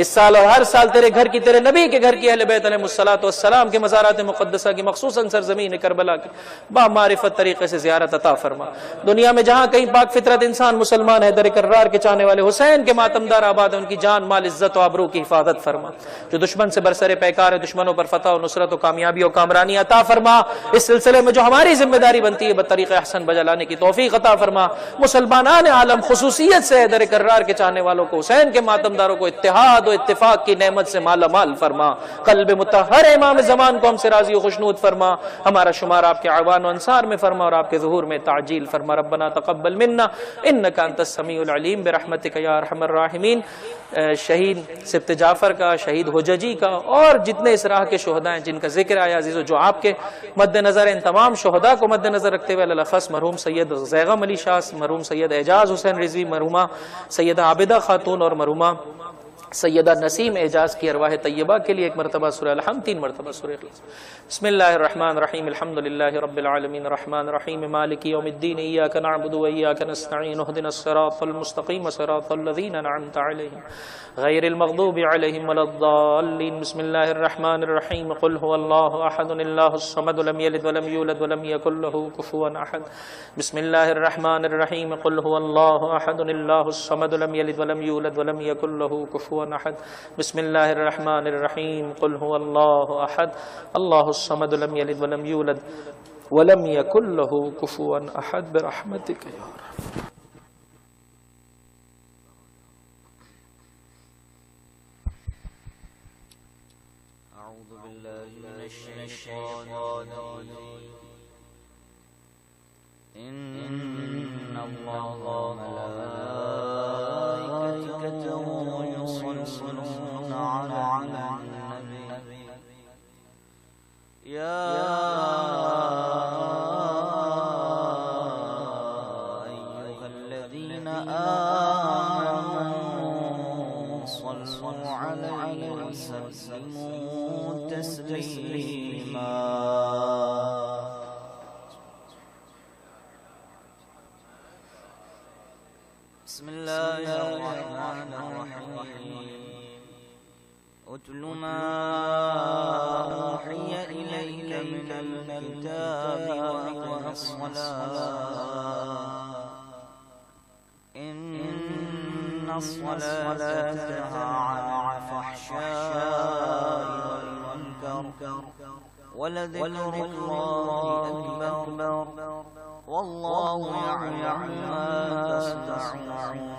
اس سال اور ہر سال تیرے گھر کی، تیرے نبی کے گھر کی، اہل بیت علیہ الصلوۃ والسلام کے مزارات مقدسہ کی، خصوصاً سرزمین کربلا کی با معرفت طریقے سے زیارت عطا فرما۔ دنیا میں جہاں کہیں پاک فطرت انسان مسلمان ہے، در کرار کے چاہنے والے حسین کے ماتمدار آباد ہیں، ان کی جان، مال، عزت و آبرو کی حفاظت فرما۔ جو دشمن سے برسر پیکار ہے، دشمنوں پر فتح و نصرت و کامیابی و کامرانی عطا فرما۔ اس سلسلے میں جو ہماری ذمہ داری بنتی ہے، بطریق احسن بجا لانے کی توفیق عطا فرما۔ مسلمانان عالم خصوصیت سے در کرار کے چاہنے والوں کو، حسین کے ماتمداروں کو اتحاد و اتفاق کی نعمت سے مالا مال فرما۔ قلب مطہر امام زمان کو ہم سے راضی و خوشنود فرما۔ ہمارا شمار آپ کے اعوان و انصار میں فرما اور آپ کے ظہور میں تعجیل فرما۔ ربنا تقبل منا انک انت السمیع العلیم برحمتک یا ارحم الراحمین۔ شہید سبت جعفر کا، شہید حججی کا، اور جتنے اس راہ کے شہداء ہیں جن کا ذکر آیا عزیزو، جو آپ کے مد نظر، ان تمام شہداء کو مد نظر رکھتے ہوئے الاخص مرحوم سید زیغم علی شاہ، مرحوم سید اعجاز حسین رضوی، مرحومہ سیدہ عابدہ خاتون اور مرحومہ سیدہ نسیم اعجاز کی ارواح طیبہ کے لیے ایک مرتبہ سورہ الحمد، 3 مرتبہ سورہ اخلاص۔ بسم اللہ الرحمن الرحیم، الحمدللہ رب العالمین، الرحمن الرحیم، مالک یوم الدین، ایاک نعبد و ایاک نستعین، اهدنا الصراط المستقیم، صراط الذین انعمت علیہم غیر المغضوب علیہم ولا الضالین۔ بسم اللہ الرحمن الرحیم، قل هو اللہ احد اللہ الصمد لم یلد ولم یولد ولم یکن له کفوا احد۔ بسم اللہ الرحمن الرحیم، قل هو اللہ احد اللہ الصمد لم یلد ولم یولد ولم یکن له کفوا احد۔ بسم اللہ الرحمن الرحیم، قل هو اللہ احد اللہ الصمد لم یلد ولم یولد ولم یکن له کفوا احد برحمتک یا رب۔ اعوذ باللہ من الشیطان الرجیم، ان اللہ يصلون على النبي يا أيها الذين آمنوا صلوا عليه وسلموا تسليما۔ بسم الله الرحمن الرحيم، اتل ما اوحي اليك من الكتاب واقم الصلاة ان الصلاة تنهى عن الفحشاء والمنكر ولذكر الله اكبر والله يعلم ما تصنعون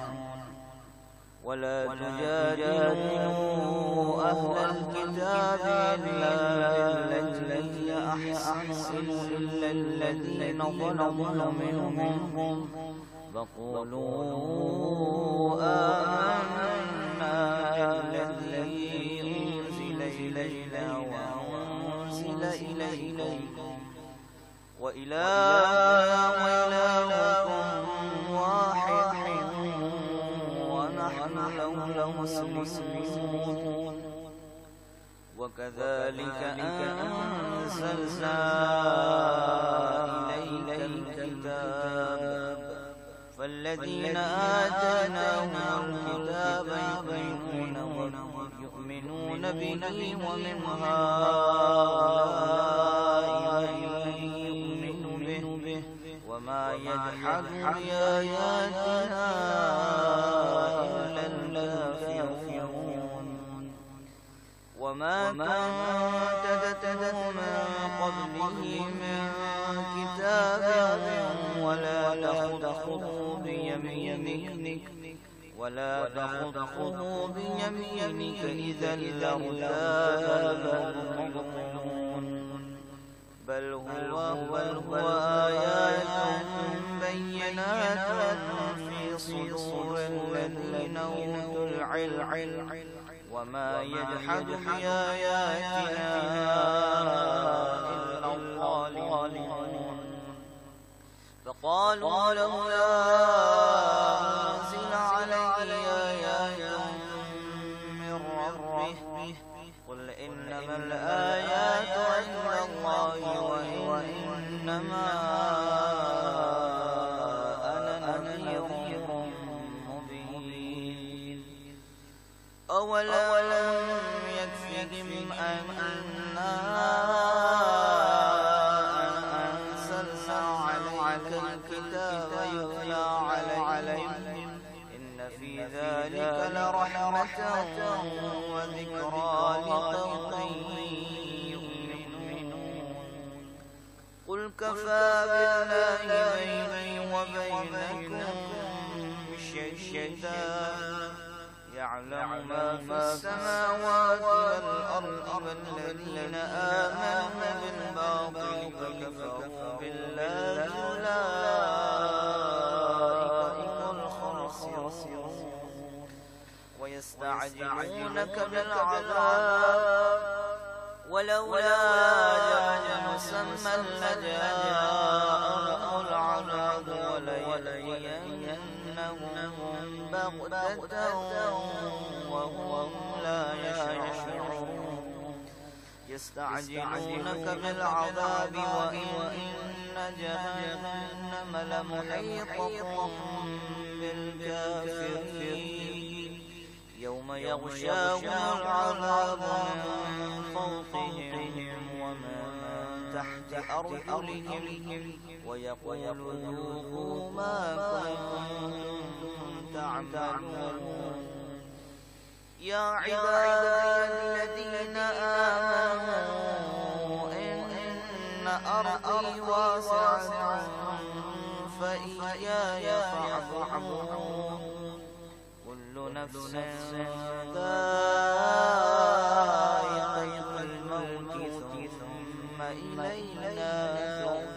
ولا تجادلوا أهل الكتاب إلا بالتي هي أحسن إلا الذين ظلموا منهم فقولوا آمنا بالذي أنزل إلينا وأنزل إليكم وإلهكم واحد ونحن له مسلمون وكذلك أنزلنا إليك الكتاب فالذين آتيناهم الكتاب يؤمنون به ومن هؤلاء من يؤمن به وما يجحد بآياتنا إلا الكافرون وما كنت تتلو من قبله من كتاب ولا تخطه بيمينك إذا لارتاب المبطلون بل هو آيات بينات في صدور الذين أوتوا العلم وما يجحد بآياتنا إلا الظالمون فقالوا لولا أنزل عليه آيات من ربه قل إنما الآيات عند الله وإنما أنا نذير مبين أولم يكفهم أنا أنزلنا عليك الكتاب يتلى عليهم إن في ذلك لرحمة وذكرى لقوم يؤمنون قل كفى بالله بيني وبينكم شهيدا يعلم ما في السماوات والأرض والذين آمنوا بالباطل وكفروا بالله أولئك هم الخاسرون ويستعجلونك بالعذاب ولولا أجل مسمى لجاءهم العذاب وليأتينهم بغتة وهم لا يشعرون يستعجلونك بالعذاب وإن جهنم لمحيطة بالكافرين يوم يغشاهم العذاب من فوقهم ومن تحت أرجلهم ويقول ذوقوا ما كنتم تعملون يا عبادي الذين آمنوا إن أرضي واسعة فإياي فاعبدون كل نفس ذائقة الموت ثم إلينا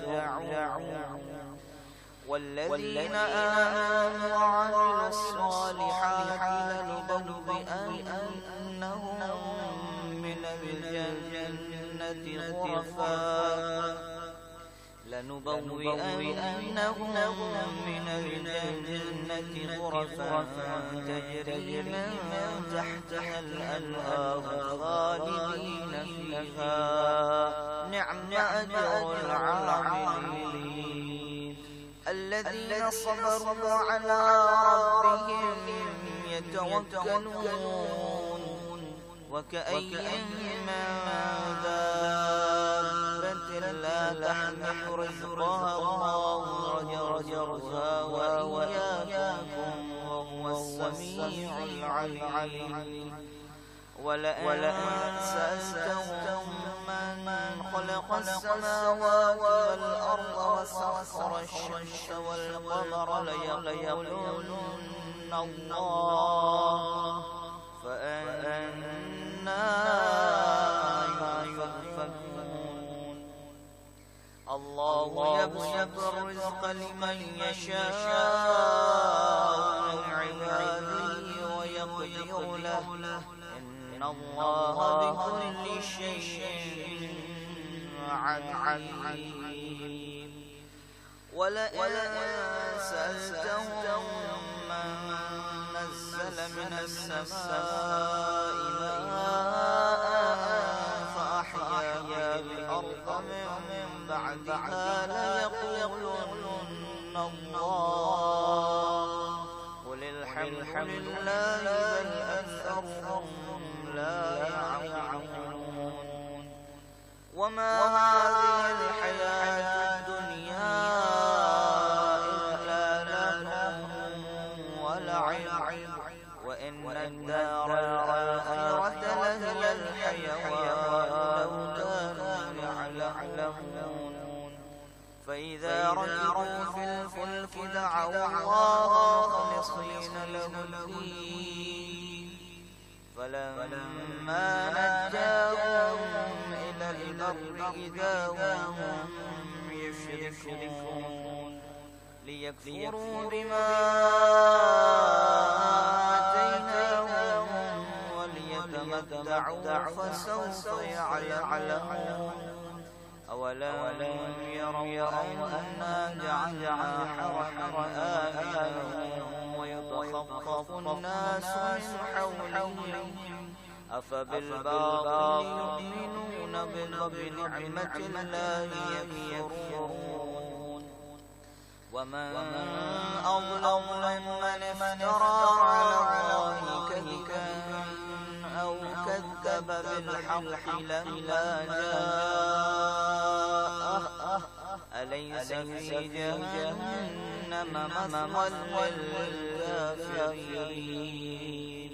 ترجعون والذين آمنوا وعملوا الصالحات لنبوئنهم من الجنة غرفا تجري من تحتها الأنهار خالدين فيها نعم أجر العاملين الذين صبروا على ربهم يتوكلون وكأين من دابة لا تحمل رزقها الله يرزقها وإياكم وهو السميع العليم ولئن سألتهم من خلق السماوات والأرض وسخر الشمس والقمر ليقولن الله فأنا يؤفكون الله يبسط الرزق لمن يشاء من عباده ويقدر له إن الله بكل شيء عليم ولئن سألتهم من نزل من السماء ماء فأحيا الأرض من بعدها ليقولن الله قل الحمد لله بل أكثرهم لا يعلمون وما هذه الحياة الدنيا إلا لهو ولعب وإن الدار الآخرة لهي الحيوان لو كانوا يعلمون فإذا ركبوا في الفلك دعوا الله مخلصين له الدين فلما نجاهم إلى البر إذا هم يشركون ليكفروا بما آتيناهم وليتمتعوا فسوف يعلمون أولم يروا أنا جعلنا حرما آمنا ويتخطف الناس من حولهم أفبالباطل يؤمنون وبنعمة الله يكفرون ومن أظلم ممن افترى على الله كذبا أو كذب بالحق لما جاءه أليس في جهنم مثوى للكافرين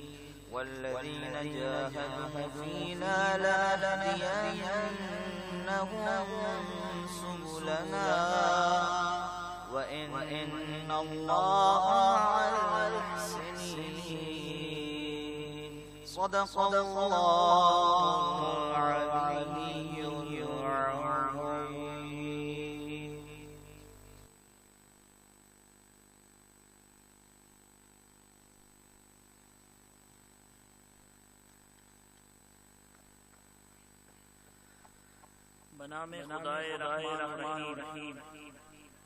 والذين جاهدوا فينا لنهدينهم سبلنا وإن الله مع المحسنين صدق الله العلي العظيم. بنام خدائے رحمان رحیم.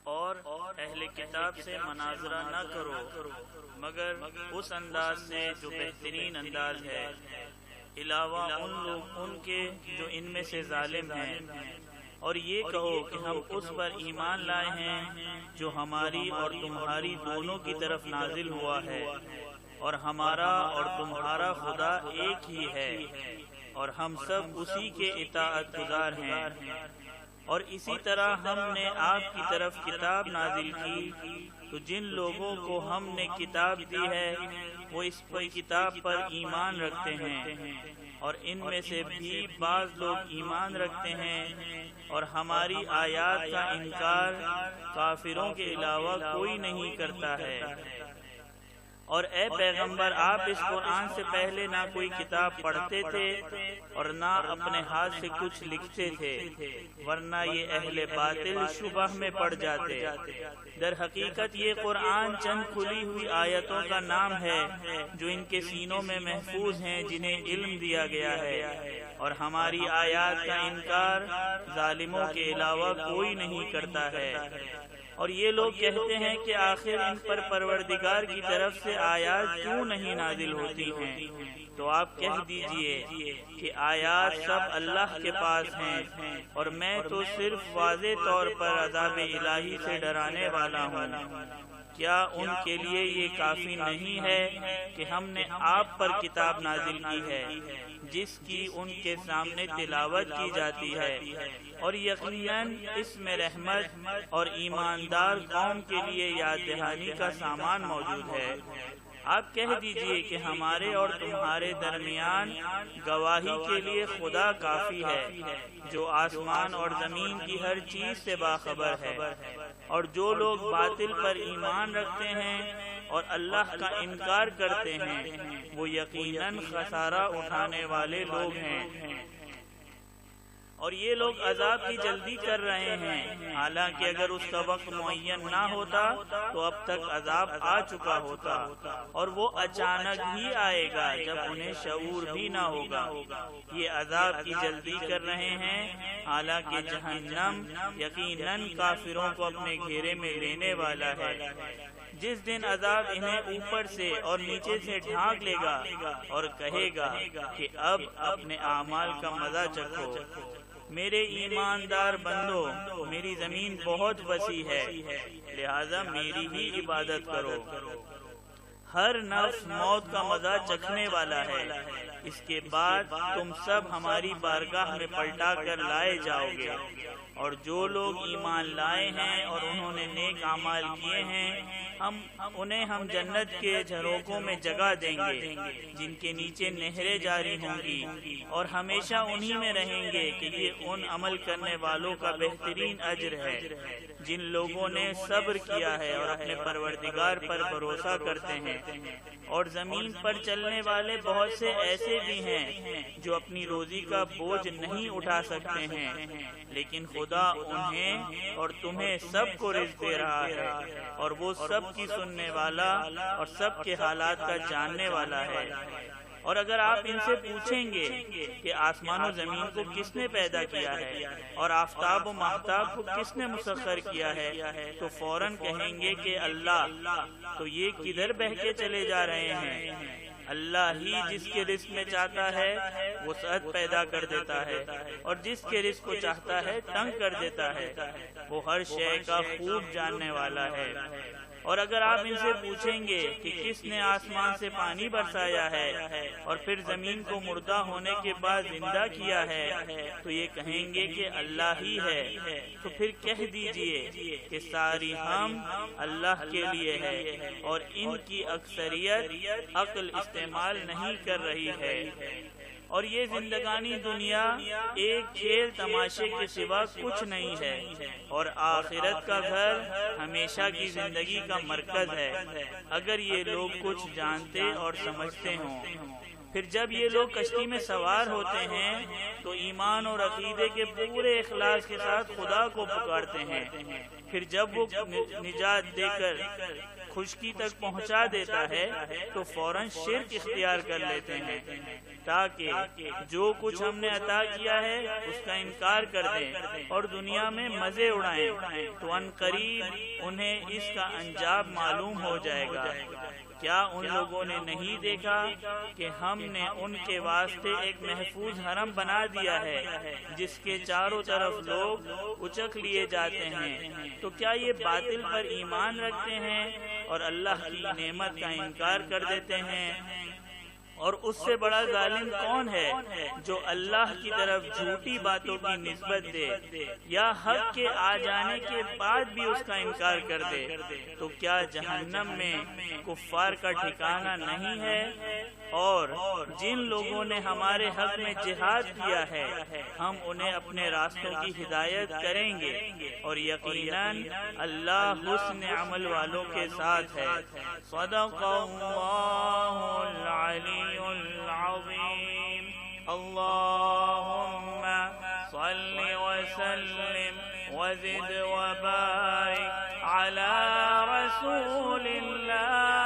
اور اہل کتاب سے مناظرہ نہ کرو مگر اس انداز سے جو بہترین انداز ہے، علاوہ ان کے جو ان میں سے ظالم ہیں، اور یہ کہو کہ ہم اس پر ایمان لائے ہیں جو ہماری اور تمہاری دونوں کی طرف نازل ہوا ہے، اور ہمارا اور تمہارا خدا ایک ہی ہے، اور ہم سب اسی کے اطاعت گزار ہیں. اور اسی طرح ہم نے آپ کی طرف کتاب نازل کی، تو جن لوگوں کو ہم نے کتاب دی ہے وہ اس پر کتاب پر ایمان رکھتے ہیں، اور ان میں سے بھی بعض لوگ ایمان رکھتے ہیں، اور ہماری آیات کا انکار کافروں کے علاوہ کوئی نہیں کرتا ہے. اور اے پیغمبر، آپ اس قرآن سے پہلے نہ کوئی کتاب پڑھتے تھے اور نہ اپنے ہاتھ سے کچھ لکھتے تھے، ورنہ یہ اہل باطل شبہ میں پڑ جاتے. در حقیقت یہ قرآن چند کھلی ہوئی آیتوں کا نام ہے جو ان کے سینوں میں محفوظ ہیں، جنہیں علم دیا گیا ہے، اور ہماری آیات کا انکار ظالموں کے علاوہ کوئی نہیں کرتا ہے. اور یہ لوگ کہتے ہیں کہ آخر ان پر پروردگار کی طرف سے آیات کیوں نہیں نازل ہوتی ہیں؟ تو آپ کہہ دیجئے کہ آیات سب اللہ کے پاس ہیں، اور میں تو صرف واضح طور پر عذاب الہی سے ڈرانے والا ہوں. کیا ان کے لیے یہ کافی نہیں ہے کہ ہم نے آپ پر کتاب نازل کی ہے جس کی ان کے سامنے تلاوت کی جاتی ہے، اور یقیناً اس میں رحمت اور ایماندار قوم کے لیے یاد دہانی کا سامان موجود ہے. آپ کہہ دیجئے کہ ہمارے اور تمہارے درمیان گواہی کے لیے خدا کافی ہے جو آسمان اور زمین کی ہر چیز سے باخبر ہے، اور جو لوگ باطل پر ایمان رکھتے ہیں اور اللہ کا انکار کرتے ہیں وہ یقیناً خسارہ اٹھانے والے لوگ ہیں۔ اور یہ لوگ عذاب کی جلدی کر رہے ہیں، حالانکہ اگر اس کا وقت معین نہ ہوتا تو اب تک عذاب آ چکا ہوتا، اور وہ اچانک ہی آئے گا جب انہیں شعور بھی نہ ہوگا۔ یہ عذاب کی جلدی کر رہے ہیں، حالانکہ جہنم یقیناً کافروں کو اپنے گھیرے میں لینے والا ہے۔ جس دن عذاب انہیں اوپر سے اور نیچے سے ڈھانک لے گا اور کہے گا کہ اب اپنے اعمال کا مزہ چکھو۔ میرے ایماندار بندو، میری زمین بہت وسیع ہے، لہذا میری ہی عبادت کرو۔ ہر نفس موت کا مزہ چکھنے والا ہے، اس کے بعد تم سب ہماری بارگاہ میں پلٹا کر لائے جاؤ گے، اور جو لوگ ایمان لائے ہیں اور انہوں نے نیک اعمال کیے ہیں انہیں ہم جنت کے جھروکوں میں جگہ دیں گے جن کے نیچے نہریں جاری ہوں گی، اور ہمیشہ انہی میں رہیں گے کہ یہ ان عمل کرنے والوں کا بہترین اجر ہے جن لوگوں نے صبر کیا ہے اور اپنے پروردگار پر بھروسہ کرتے ہیں۔ اور زمین پر چلنے والے بہت سے ایسے بھی ہیں جو اپنی روزی کا بوجھ نہیں اٹھا سکتے ہیں، لیکن خدا انہیں اور تمہیں سب کو رزق دے رہا ہے، اور وہ سب کی سننے والا اور سب کے حالات کا جاننے والا ہے۔ اور اگر آپ ان سے پوچھیں گے کہ آسمان و زمین کو کس نے پیدا کیا ہے اور آفتاب و ماہتاب کو کس نے مسخر کیا ہے تو فوراً کہیں گے کہ اللہ۔ تو یہ کدھر بہہ کے چلے جا رہے ہیں؟ اللہ ہی جس کے رزق میں چاہتا ہے وسعت پیدا کر دیتا ہے، اور جس کے رزق کو چاہتا ہے تنگ کر دیتا ہے۔ وہ ہر شے کا خوب جاننے والا ہے۔ اور اگر آپ ان سے پوچھیں گے کہ کس نے آسمان سے پانی برسایا ہے اور پھر زمین کو مردہ ہونے کے بعد زندہ کیا ہے تو یہ کہیں گے کہ اللہ ہی ہے۔ تو پھر کہہ دیجئے کہ ساری ہم اللہ کے لیے ہے، اور ان کی اکثریت عقل استعمال نہیں کر رہی ہے۔ اور یہ زندگانی دنیا ایک کھیل تماشے کے سوا کچھ نہیں ہے، اور آخرت کا گھر ہمیشہ کی زندگی کا مرکز ہے، اگر یہ لوگ کچھ جانتے اور سمجھتے ہوں۔ پھر جب یہ لوگ کشتی میں سوار ہوتے ہیں تو ایمان اور عقیدے کے پورے اخلاص کے ساتھ خدا کو پکارتے ہیں، پھر جب وہ نجات دے کر خشکی تک پہنچا دیتا ہے تو فوراً شرک اختیار کر لیتے ہیں تاکہ جو کچھ ہم نے عطا کیا ہے اس کا انکار کر دیں اور دنیا میں مزے اڑائیں، تو ان قریب انہیں اس کا انجام معلوم ہو جائے گا۔ کیا ان لوگوں نے نہیں دیکھا کہ ہم نے ان کے واسطے ایک محفوظ حرم بنا دیا ہے جس کے چاروں طرف لوگ اچک لیے جاتے ہیں؟ تو کیا یہ باطل پر ایمان رکھتے ہیں اور اللہ کی نعمت کا انکار کر دیتے ہیں؟ اور اس سے بڑا ظالم کون ہے جو اللہ کی طرف جھوٹی باتوں کی نسبت دے یا حق کے آ جانے کے بعد بھی اس کا انکار کر دے؟ تو کیا جہنم میں کفار کا ٹھکانہ نہیں ہے؟ اور جن لوگوں نے ہمارے حق میں جہاد کیا ہے ہم انہیں اپنے راستوں کی ہدایت کریں گے، اور یقیناً اللہ حسن عمل والوں کے ساتھ ہے۔ صدق اللہ العلی العظیم۔ اللہم صل وسلم وزد وبارک علی رسول اللہ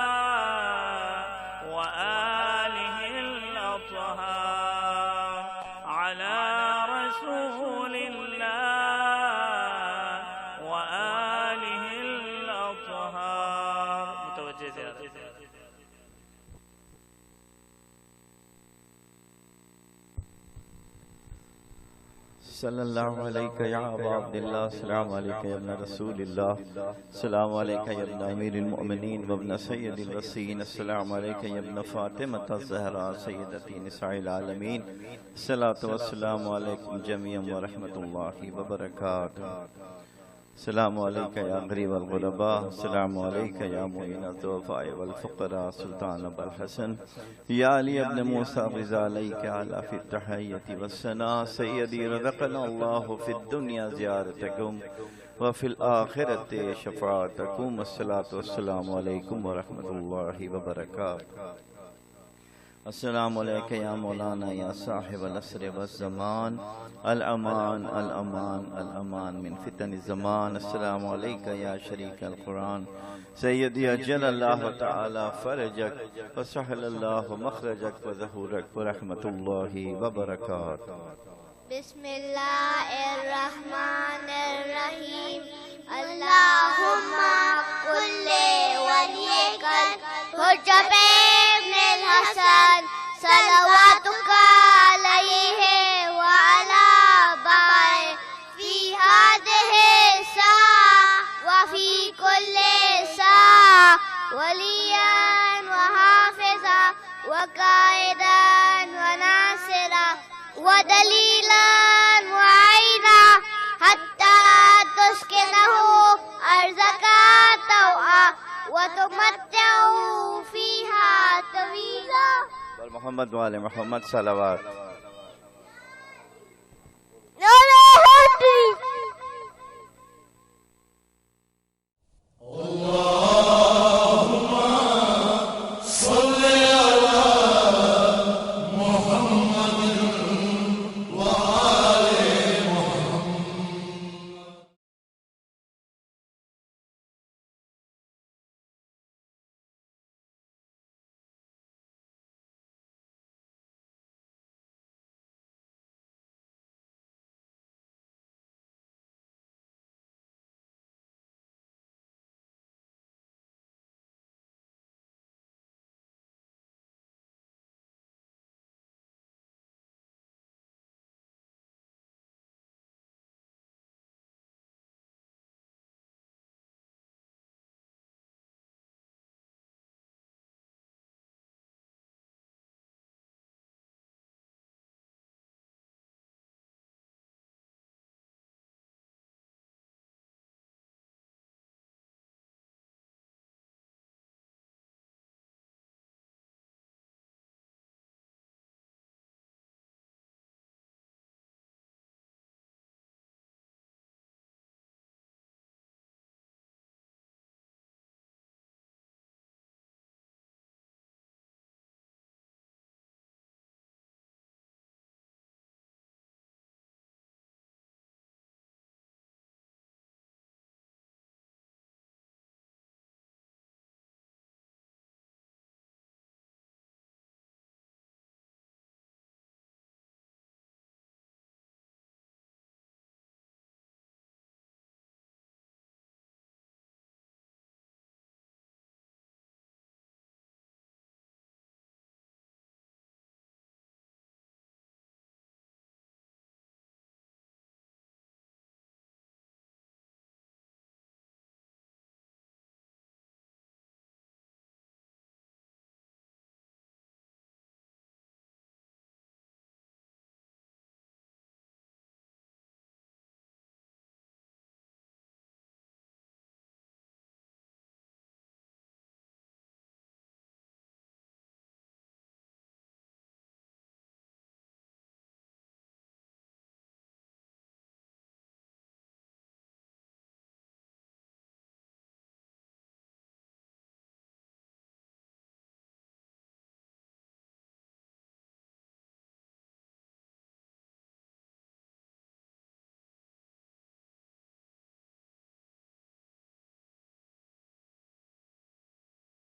صلی اللہ علیہ یا ابا عبداللہ، السلام علیکہ یا ابن رسول اللہ، السلام علیکہ یا ابن امیر المؤمنین وابن سید الرسین، السلام علیکہ یا ابن فاطمہ الزہراء سیدتی نساء العالمین، الصلاۃ والسلام علیکم جمیعا ورحمۃ اللہ وبرکاتہ۔ السلام علیکہ یا غریب الغرباء، السلام علیکہ یا معین الضعفاء والفقراء، سلطان ابو الحسن یا علی ابن موسیٰ رضا علیکہ علی فی التحیت والثناء، سیدی رزقنا اللہ فی الدنیا زیارتکم وفی الآخرت شفاعتکم، الصلاة والسلام علیکم ورحمۃ اللہ وبرکاتہ۔ السلام علیکہ یا مولانا یا صاحب العصر والزمان، الامان الامان الامان من فتن الزمان، السلام علیکہ یا شریک القرآن، سیدی اجل اللہ تعالی فرجک وسہل اللہ مخرجک وظہورک ورحمۃ اللہ وبرکاتہ۔ بسم اللہ الرحمن الرحیم، اللہم کل ولیک الحجب ابن الحسن صلواتک علیہ وعلی آبائہ فی ہذہ الساعة وفی کل ساعة ولیا وحافظا وقائدا وناصرا ودلیلا وعینا حتی تسکنہ ارضک طوعا وتمتعوا فیہا طویلا۔ محمد وآل محمد صلوات۔